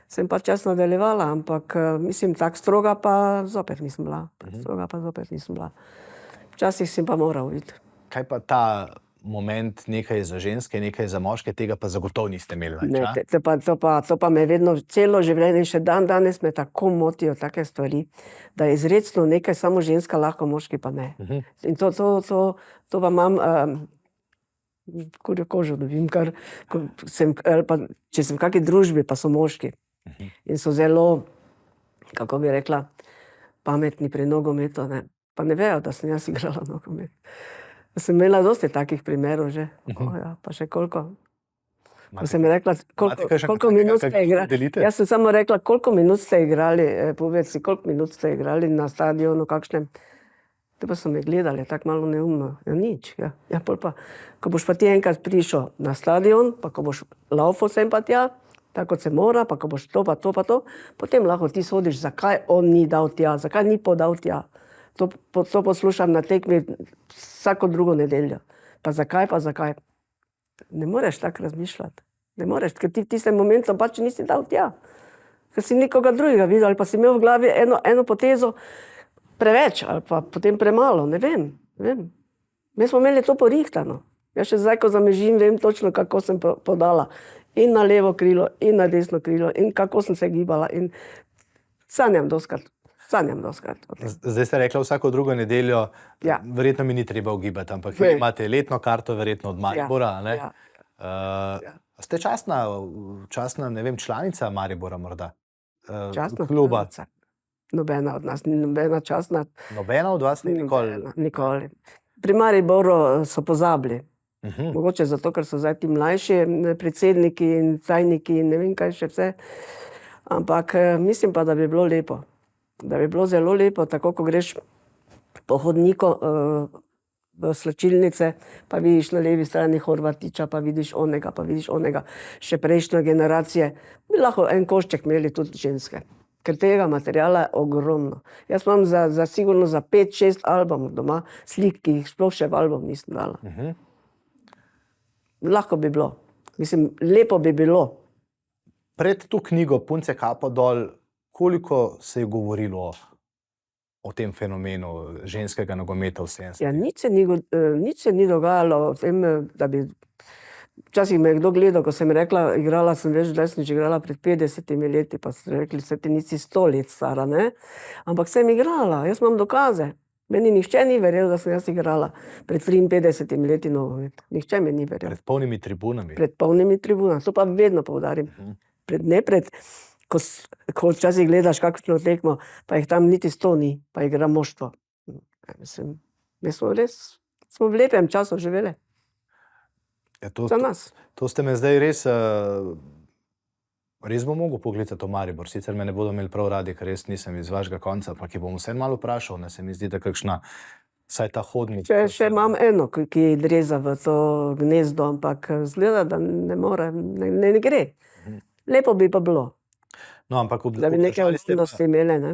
sem pač jaz nadaljevala, ampak mislim, tako stroga pa zopet nisem bila. Včasih sem pa moral biti. Kaj pa ta moment, nekaj za ženske, nekaj za moške, tega pa zagotovo niste imeli več, Ne, a? to pa me vedno celo življenje, še danes me tako motijo take stvari, da je izrecno nekaj samo ženska lahko, moški pa ne. In to pa imam, kurjo kožo dobim, ali pa če sem v kaki družbi, pa so moški. In so zelo, kako bi rekla, pametni pri nogometu, ne. Pa ne vejo, da sem jaz igrala nogomet. Sem imela dosti takih primerov že. Ja, pa še koliko. Ko sem rekla, koliko minut ste igrali. Delite? Jaz sem samo rekla, koliko minut ste igrali, povedz si, koliko minut ste igrali na stadionu kakšnem. Te pa so me gledali, tako malo neumno. Ja, nič, ja. Ja, pol pa, ko boš pa ti enkrat prišel na stadion, pa ko boš laufal sem pa tja, tako kot se mora, pa ko boš to, potem lahko ti sodiš, zakaj on ni dal tja, zakaj ni podal tja. To poslušam na tekmi vsako drugo nedeljo. Pa zakaj? Ne moreš tako razmišljati. Ne moreš, ker ti v tistem momentu pač nisi dal tja. Ker si nikoga drugega videl, ali pa si imel v glavi eno potezo preveč, ali pa potem premalo, ne vem. Mi smo imeli to porihtano. Jaz še zdaj, ko zamežim, vem točno, kako sem podala. In na levo krilo, in na desno krilo, in kako sem se gibala. In sanjam doskrat. Zdaj ste rekla vsako drugo nedeljo, Ja. verjetno mi ni treba ugibati, ampak Ne. vi imate letno karto, verjetno od Maribora, ne? Ja. Ste častna, ne vem, članica Maribora morda? Častna Kluba? članica. Nobena od nas ni nobena častna. Nobena od vas ni nikoli? Nikoli. Pri Mariboru so pozabili. Mhm. Mogoče zato, ker so zdaj ti mlajši predsedniki in tajniki in ne vem kaj še vse. Ampak mislim pa, da bi bilo lepo. Da bi bilo zelo lepo, tako ko greš po hodniku v slačilnice, pa vidiš na levi strani Horvatiča, pa vidiš onega, še prejšnje generacije. Bi lahko en košček imeli tudi ženske. Ker tega materiala je ogromno. Jaz imam sigurno za 5-6 albumov doma, slik, ki jih sploh še v album nisem dala. Lahko bi bilo. Mislim, lepo bi bilo. Pred to knjigo Punce kapo dol, koliko se je govorilo o tem fenomenu ženskega nogometa v 70-ih? Ja, nič se ni dogajalo o tem, da bi... Včasih me je kdo gledal, ko sem rekla, igrala sem več, da sem igrala pred 50 leti, pa so rekli, se ti nisi 100 let stara, ne? Ampak sem igrala, jaz imam dokaze. Meni nihče ni verjel, da sem jaz igrala pred 53 leti nogomet. Nihče mi ni verjel. Pred polnimi tribunami? Pred polnimi tribunami, to pa vedno poudarim. Ko včasih gledaš kakšno tekmo, pa jih tam niti 100 ni, pa igra moštvo. Mislim, mi smo v lepem času živeli. Ja, Za nas. To ste me zdaj res bom mogel pogledati v Maribor, sicer me ne bodo imeli prav radi, ker res nisem iz vašega konca, ampak ki bom vse malo vprašal, ne se mi zdi, da kakšna, saj ta hodnik. Še imam eno, ki dreza v to gnezdo, ampak zgleda, da ne more, ne gre. Lepo bi pa bilo, No, ampak da bi nekaj odličnosti imeli, ne?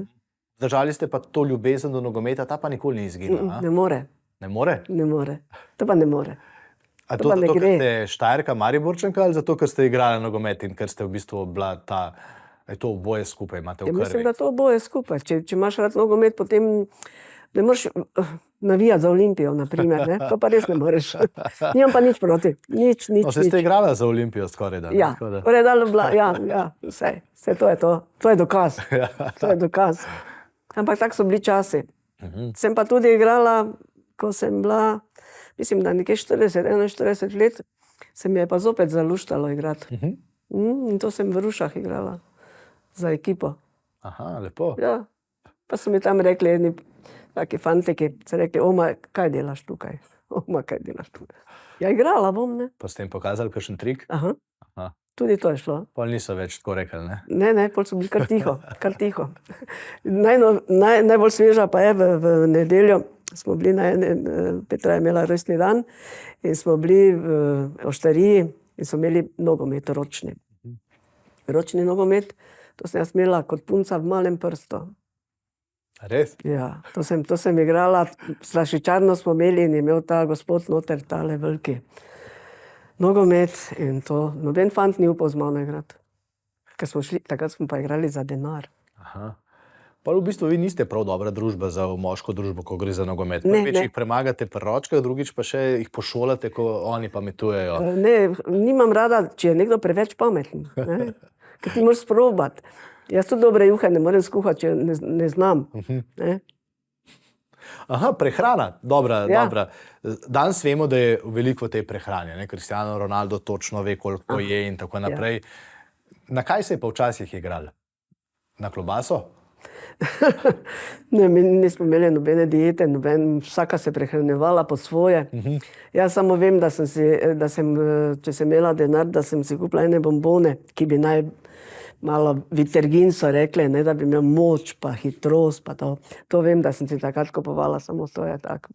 Zdržali ste pa to ljubezen do nogometa, ta pa nikoli ni izginila. Ne more. Ne more? Ne more. To pa ne more. A to zato, ker ste Štajerka Mariborčanka ali zato, ker ste igrali nogomet in ker ste v bistvu bila ta, to oboje skupaj imate v krvi? Mislim, da to oboje skupaj. Če imaš rad nogomet, potem ne moreš navijati za Olimpijo, naprimer, ne? To pa res ne moreš. Nimam pa nič proti. Nič. No, se ste igrala za Olimpijo skoraj, da? Ja, vse to je to. To je dokaz. To je dokaz. Ampak tako so bili časi. Sem pa tudi igrala, ko sem bila, mislim, da nekje 41 let, se mi je pa zopet zaluštalo igrati. In to sem v Rušah igrala za ekipo. Aha, lepo. Ja, pa so mi tam rekli eni taki fantiki, so rekli, oma, kaj delaš tukaj? Oma, kaj delaš tukaj? Ja, igrala bom, ne. Pa ste jim pokazali kakšen trik? Aha, tudi to je šlo. Pol niso več tako rekli, ne? Ne, pol so bili kar tiho. Najbolj sveža pa je v nedeljo, smo bili Petra je imela rojstni dan in smo bili v Oštariji in smo imeli nogomet ročni. Ročni nogomet, to sem jaz imela kot punca v malem prstu. Res? Ja, to sem igrala, slašičarno smo imeli in je imel ta gospod noter tale veliki nogomet in to, noben fant ni upal z mano igrati. Ker smo šli, takrat smo pa igrali za denar. Aha. Pa v bistvu vi niste prav dobra družba za moško družbo, ko gre za nogomet. Prvič jih premagate pri ročkah, drugič pa še jih pošolate, ko oni pametujejo. Ne, nimam rada, če je nekdo preveč pameten. Ker ti moraš sprobati. Jaz tudi dobre juhe ne morem skuhati, če ne znam. Aha, prehrana, dobra. Danes vemo, da je veliko tej prehrani. Cristiano Ronaldo točno ve, koliko je in tako naprej. Na kaj se je pa včasih igrali? Na klobaso? Ne, mi nismo imeli nobene diete, vsaka se prehranjevala po svoje. Jaz samo vem, da sem, če sem imela denar, da sem si kupila ene bombone, ki bi naj malo vitergin so rekli, ne, da bi imel moč, pa hitrost, pa to. To vem, da sem si takrat kupovala, samo to je tako.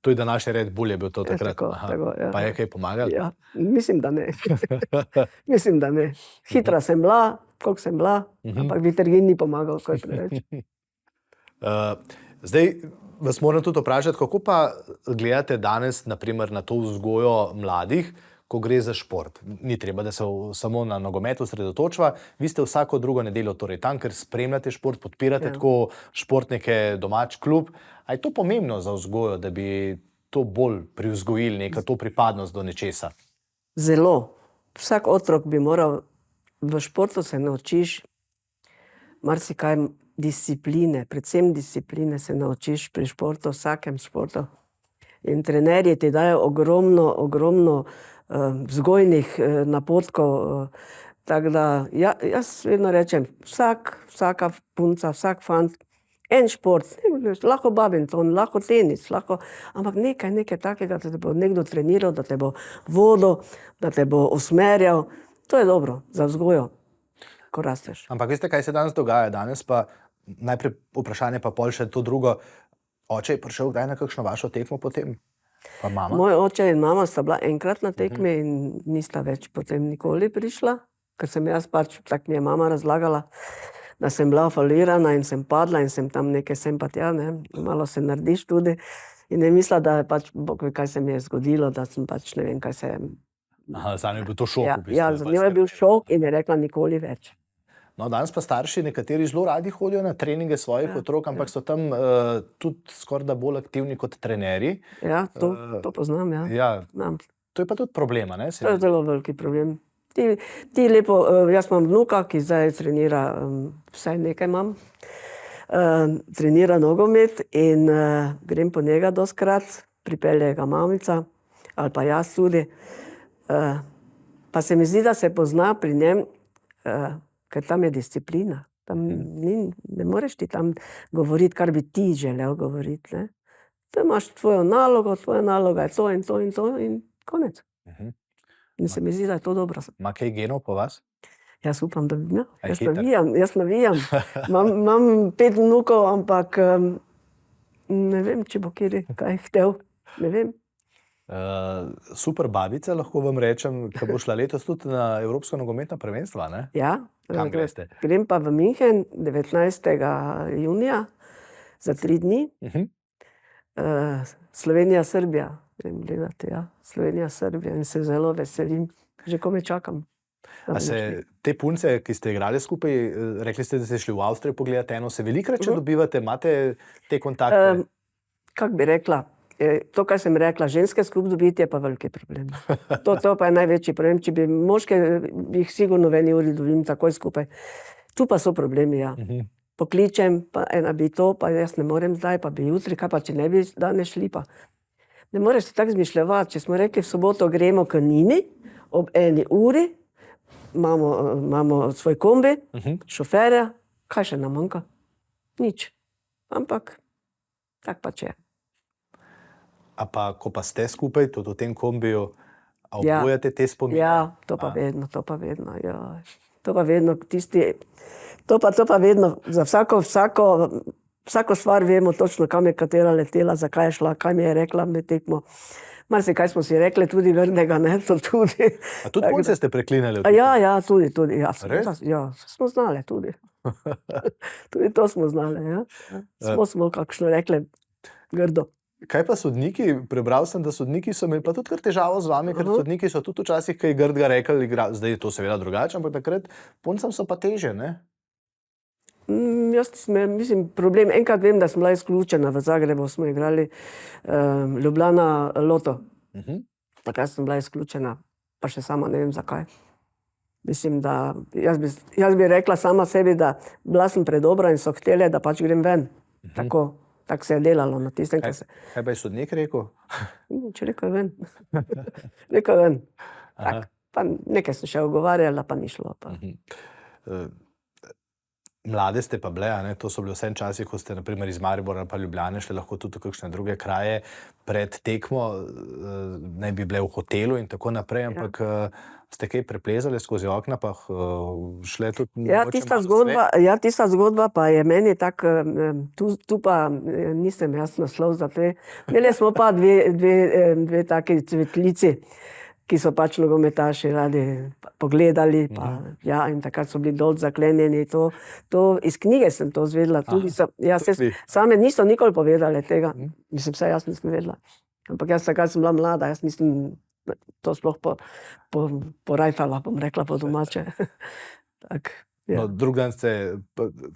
To je današnji Red Bull je bil to takrat. Tako, ja. Pa je kaj pomagali? Ja, mislim, da ne. Mislim, da ne. Hitra sem bila, koliko sem bila, ampak vitergin ni pomagal, ko je preveč. Zdaj vas moram tudi vprašati, kako pa gledate danes naprimer na to vzgojo mladih, ko gre za šport. Ni treba, da se samo na nogometu osredotočva. Vi ste vsako drugo nedeljo torej tam, ker spremljate šport, podpirate tako športnike, domač klub. A je to pomembno za vzgojo, da bi to bolj privzgojili, neka to pripadnost do nečesa? Zelo. Vsak otrok bi moral, v športu se naučiš marsikaj discipline, predvsem discipline se naučiš pri športu, vsakem športu. In trenerji ti dajo ogromno vzgojnih napotkov. Tako da jaz vedno rečem, vsaka punca, vsak fant, en šport, lahko badminton, lahko tenis, ampak nekaj takega, da te bo nekdo treniral, da te bo vodil, da te bo usmerjal. To je dobro za vzgojo, ko rasteš. Ampak veste, kaj se danes dogaja? Danes pa najprej vprašanje, pa pol še to drugo. Oče je prišel kdaj na kakšno vašo tekmo potem? Pa mama? Moj oče in mama sta bila enkrat na tekmi in nista več potem nikoli prišla, ker sem jaz pač, tako mi je mama razlagala, da sem bila falirana in sem padla in sem tam nekaj sem pa tja, ne, malo se narediš tudi. In je mislila, da je pač, bog ve, kaj se mi je zgodilo, da sem pač, ne vem, kaj se je... Aha, zanjo je bil to šok. v bistvu. Ja, za njo je bil šok in je rekla nikoli več. No, danes pa starši nekateri zelo radi hodijo na treninge svojih otrok, ampak so tam tudi skoraj da bolj aktivni kot trenerji. Ja, to poznam, ja. Ja, Znam. to je pa tudi problema, ne? To je zelo veliki problem. Ti lepo, jaz imam vnuka, ki zdaj trenira, vsaj nekaj imam, trenira nogomet in grem po njega doskrat, pripelje ga mamica, ali pa jaz tudi. Pa se mi zdi, da se pozna pri njem, ker tam je disciplina. Tam ne moreš ti tam govoriti, kar bi ti želel govoriti, ne. Tu imaš tvojo nalogo, tvoja naloga je to in to in to in konec. In se mi zdi, da je to dobro. Ma kaj genov po vas? Jaz upam, da bi, A je hiter? jaz navijam. Imam 5 vnukov, ampak ne vem, če bo kjer kaj htel, ne vem. Super babica, lahko vam rečem, ko bo šla letos tudi na Evropsko nogometno prvenstvo, ne? Ja. Kam greste? Grem pa v München 19. junija za 3 dni. Slovenija, Srbija. Grem gledati, ja. Slovenija, Srbija in se zelo veselim. Že komaj čakam. A se te punce, ki ste igrali skupaj, rekli ste, da ste šli v Avstrijo pogledati eno, se velikokrat še dobivate, imate te kontakte? Kako bi rekla, to, kar sem rekla, ženske skupaj dobiti, je pa veliki problem. To pa je največji problem. Če bi moške, bi jih sigurno v eni uri dobim takoj skupaj. Tu pa so problemi, ja. Pokličem, pa ena bi to, pa jaz ne morem zdaj, pa bi jutri, kaj pa če ne bi danes šli pa. Ne moreš se tako zmišljevati, če smo rekli v soboto gremo k Nini ob 1 uri, imamo svoj kombi, šoferja, kaj še nam manjka? Nič. Ampak, tak pa če. A pa, ko pa ste skupaj, tudi v tem kombiju, a obujate te spomine? Ja, to pa vedno, ja. To pa vedno, to pa vedno, za vsako stvar vemo točno, kam je katera letela, zakaj je šla, kaj mi je rekla med tekmo. Marsikaj smo si rekli, tudi grdega, ne, to tudi. A tudi punce ste preklinjali? Ja, tudi, ja. Res? Ja, smo znali tudi. Tudi to smo znali, ja. Smo kakšno rekli grdo. Kaj pa sodniki? Prebral sem, da sodniki so imeli pa tudi kar težavo z vami, ker sodniki so tudi včasih kaj grdega rekli, zdaj je to seveda drugače, ampak takrat puncam so pa teže, ne? Jaz mislim, problem, enkrat vem, da sem bila izključena v Zagrebu, smo igrali Ljubljana Loto. Takrat sem bila izključena, pa še sama ne vem zakaj. Mislim, da jaz bi rekla sama sebi, da bila sem predobra in so hteli, da pač grem ven. Tako se je delalo na tistem, kaj se... Kaj pa je sodnik rekel? Če rekel je ven. Rekel je ven. Pa nekaj sem še ogovarjala, pa ni šlo. Mlade ste pa bile, ne? To so bili vsem časi, ko ste naprimer iz Maribora pa Ljubljane šli lahko tudi v kakšne druge kraje pred tekmo, naj bi bile v hotelu in tako naprej, ampak ste kaj preplezali skozi okna, pa šle tudi... Ja, tista zgodba pa je meni tako, tu pa nisem jaz naslov za te. Imeli smo pa dve taki cvetlici, ki so pač nogometaši radi pogledali, pa ja, in takrat so bili dol zaklenjeni. To iz knjige sem to izvedela. Same niso nikoli povedali tega. Mislim, vse jaz nisem vedela. Ampak jaz takrat sem bila mlada, jaz nisem to sploh porajtala, bom rekla po domače. Tak, ja. No, drug dan ste,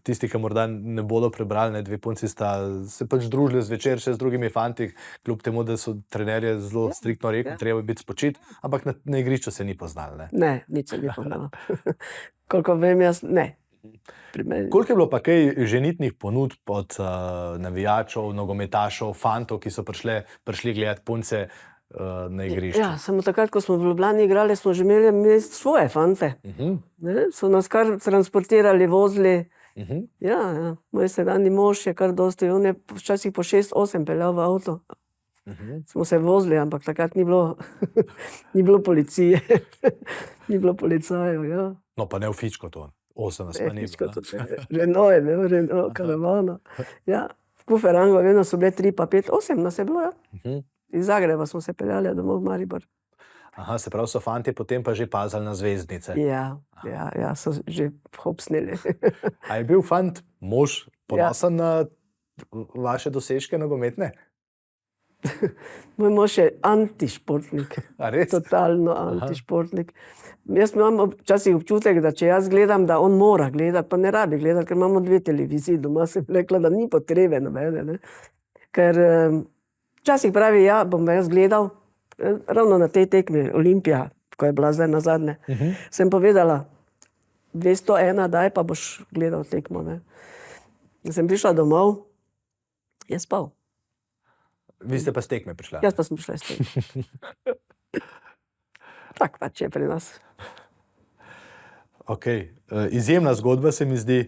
tisti, ki morda ne bodo prebrali, ne, dve punci sta se pač družili zvečer še z drugimi fanti, kljub temu, da so trenerje zelo striktno rekli, treba biti spočit, ampak na igrišču se ni poznali, ne? Ne, nič se ni poznalo. Koliko vem jaz, ne. Koliko je bilo pa kaj ženitnih ponudb od navijačev, nogometašev, fantov, ki so prišli gledati punce? na igrišču. Ja, samo takrat, ko smo v Ljubljani igrali, smo že imeli svoje fante. Ne? So nas kar transportirali, vozili. Ja. Moj sedajni mož je kar dosti, on je včasih po 6-8 peljal v avto. Smo se vozili, ampak takrat ni bilo, ni bilo policije, ni bilo policajev. Ja. No, pa ne v Fičko to, 8 nas pa ni bilo. Renault je imel, Renault, karavana. Ja, v Kuferangu vedno so bile 3 pa 5, 8 nas je bilo. Ja. Iz Zagreba smo se peljali domov v Maribor. Aha, se pravi, so fantje potem pa že pazili na zvezdnice. Ja, so že hopsnili. A je bil fant, mož, ponosen na vaše dosežke nogometne? Moj mož je antišportnik. A res? Totalno antišportnik. Jaz imam včasih občutek, da če jaz gledam, da on mora gledati, pa ne rabi gledati, ker imamo 2 televiziji doma, sem rekla, da ni potrebe nobene, ne. Ker včasih pravi, ja, bom jaz gledal, ravno na tej tekmi Olimpija, ko je bila zdaj nazadnje, sem povedala, 201, daj pa boš gledal tekmo, ne. Sem prišla domov, je spal. Vi ste pa s tekme prišla? Jaz pa sem prišla s tekme. Tak pač je pri nas. Ok, izjemna zgodba se mi zdi.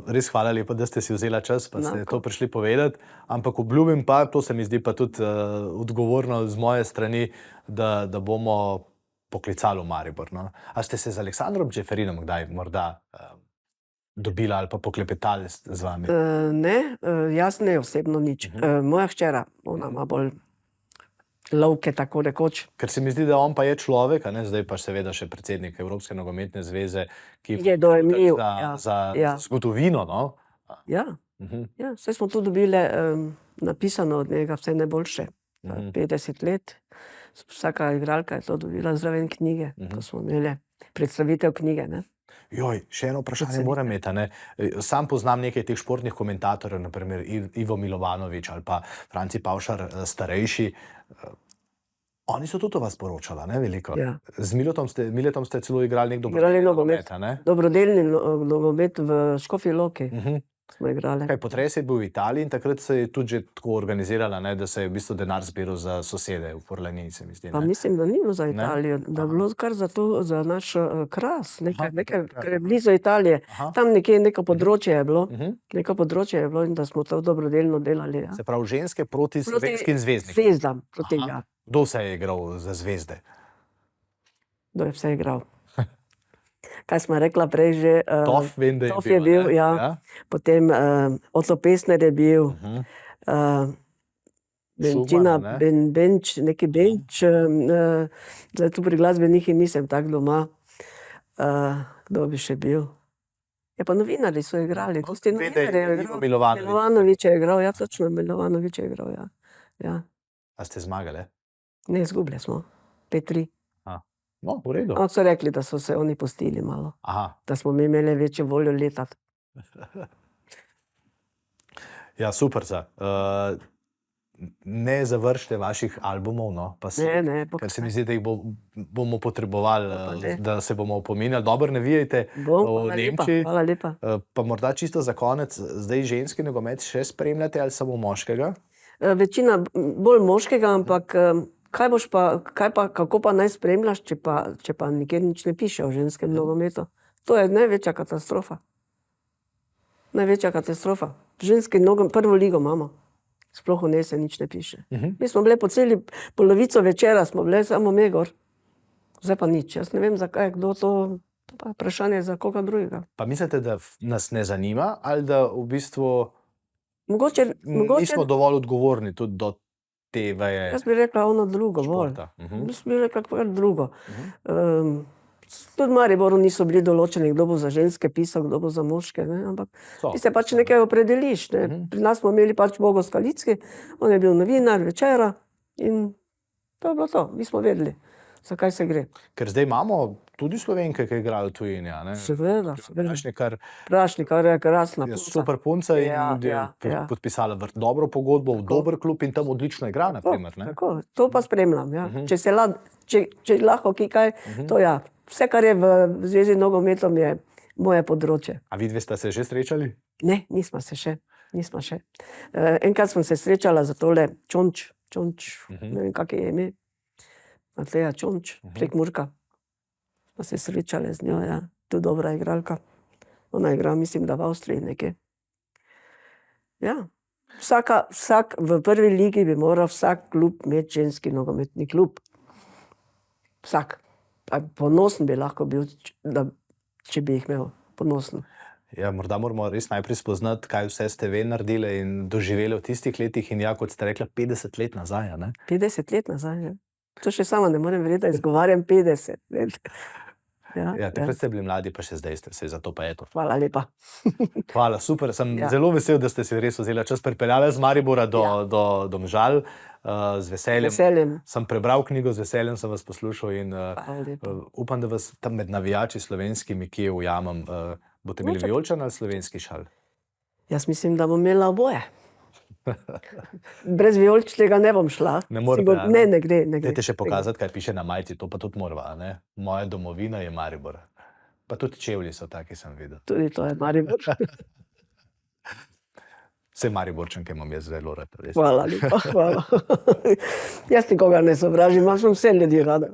Res hvala lepa, da ste si vzela čas, pa ste to prišli povedati. Ampak obljubim pa, to se mi zdi pa tudi odgovorno z moje strani, da bomo poklicali v Maribor. No? A ste se z Aleksandrom Čeferinom kdaj morda dobila ali pa poklepetali z vami? Ne, jaz ne osebno nič. Moja hčera, ona ima bolj lovke, tako rekoč. Ker se mi zdi, da on pa je človek, a ne, zdaj pa seveda še predsednik Evropske nogometne zveze, ki je dojemljiv za zgodovino, no? Ja, saj smo tu dobili napisano od njega vse najboljše. 50 let, vsaka igralka je to dobila zraven knjige, to smo imeli predstavitev knjige, ne. Joj, še eno vprašanje moram imeti, ne. Sam poznam nekaj teh športnih komentatorjev, na primer Ivo Milovanovič ali pa Franci Pavšar starejši. Oni so tudi o vas poročala, ne, veliko. Ja. Z Miletom ste celo igrali nek dobrodelni nogomet, ne? Dobrodelni nogomet v Škofji Loki smo igrali. Kaj, potres je bil v Italiji in takrat se je tudi že tako organizirala, ne, da se je v bistvu denar zbiral za sosede v Furlaniji, se mi zdi, ne? Pa mislim, da ni bilo za Italijo, da je bilo kar za to, za naš Kras, nekaj, ker je blizu Italije. Tam nekje neko področje je bilo, in da smo to dobrodelno delali. Ja. Se pravi, ženske proti slovenskim zvezdnikom. Zvezdam, proti ja. Kdo se je igral za zvezde? Kdo je vse igral? Kaj smo rekla prej že? Tof, vem, da je bil, ja. Potem Otto Pestner je bil, Benčina, neki Benč, zdaj tu pri glasbenih nisem tak doma. Kdo bi še bil? Ja, pa novinarji so igrali. Milovanovič je igral, ja, točno, Milovanovič je igral, ja. A ste zmagali? Ne, izgubili smo, 5-3. No, v redu. So rekli, da so se oni pustili malo. Da smo mi imeli večjo voljo letati. Ja, super. Ne završite vaših albumov, no, pa se. Ne. Ker se mi zdi, da jih bomo potrebovali, da se bomo opominjali. Dobro navijajte v Nemčiji. Hvala lepa. Pa morda čisto za konec, zdaj ženski nogomet še spremljate ali samo moškega? Večina bolj moškega, ampak kako pa naj spremljaš, če pa nikjer nič ne piše o ženskem nogometu. To je največja katastrofa. Največja katastrofa. Ženski nogomet, prvo ligo imamo. Sploh o njej se nič ne piše. Mi smo bile po celi polovico večera, smo bile samo me gor. Zdaj pa nič. Jaz ne vem, zakaj, kdo to pa vprašanje za koga drugega. Pa mislite, da nas ne zanima ali da v bistvu nismo dovolj odgovorni tudi do te veje? Jaz bi rekla ono drugo, bolj. Jaz bi rekla kar drugo. Tudi v Mariboru niso bili določeni, kdo bo za ženske pisal, kdo bo za moške, ampak ti se pač nekaj opredeliš. Pri nas smo imeli pač Bogo Skalicki, on je bil novinar Večera in to je bilo to. Mi smo vedeli, za kaj se gre. Ker zdaj imamo tudi Slovenke, ki igrajo v tujini, a ne? Seveda. Prašnikar je krasna punca. Super punca in je podpisala dobro pogodbo v dober klub in tam odlično igra, na primer. Tako, to pa spremljam, ja. Če lahko kaj, to ja. Vse, kar je v zvezi z nogometom, je moje področje. A vidve sta se že srečali? Ne, nismo še. Enkrat sem se srečala za tole Čonč, Čonč, ne vem, kak je ime. Mateja Čonč, Prekmurka. Smo se srečali z njo, ja. Tu dobra igralka. Ona igra, mislim, da v Avstriji nekje. Ja. V prvi ligi bi moral vsak klub imeti ženski nogometni klub. Vsak. Ponosen bi lahko bil, če bi jih imel. Ponosen. Ja, morda moramo res najprej spoznati, kaj vse ste vi naredili in doživeli v tistih letih in ja, kot ste rekla, 50 let nazaj, ne? 50 let nazaj, ja. To še sama ne morem verjeti, da izgovarjam 50 let. Ja, takrat ste bili mladi, pa še zdaj ste se, zato pa je to. Hvala lepa. Hvala, super. Sem zelo vesel, da ste si res vzeli čas, pripeljali z Maribora do Domžal. Z veseljem. Sem prebral knjigo, z veseljem sem vas poslušal in upam, da vas tam med navijači slovenskimi, ki jo ujamem, boste imeli vijoličan ali slovenski šal? Jaz mislim, da bom imela oboje. Brez vijoličnega ne bom šla. Ne morete, ne gre. Dajte še pokazati, kaj piše na majici, to pa tudi morava, ne? Moja domovina je Maribor. Pa tudi čevlji so taki, sem videl. Tudi to je Maribor. Vse Mariborčanke imam jaz zelo rad. Hvala lepa, hvala. Jaz nikogar ne sovražim, imam vse ljudi rada.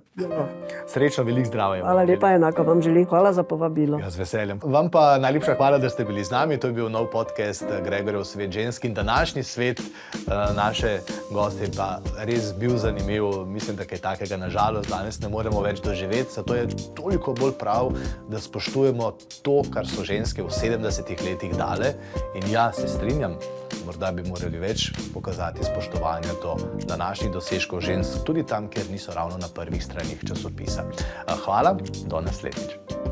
Srečno, veliko zdravja. Hvala lepa, enako vam želim. Hvala za povabilo. Ja, z veseljem. Vam pa najlepša hvala, da ste bili z nami. To je bil nov podcast Gregorjev svet žensk in današnji svet naše goste pa res bil zanimiv. Mislim, da kaj takega nažalost danes ne moremo več doživeti. Zato je toliko bolj prav, da spoštujemo to, kar so ženske v 70-ih letih dale. In ja, se strinjam, morda bi morali več pokazati spoštovanja do današnjih dosežkov žensk, tudi tam, kjer niso ravno na prvih stranih časopisa. Hvala, do naslednjič.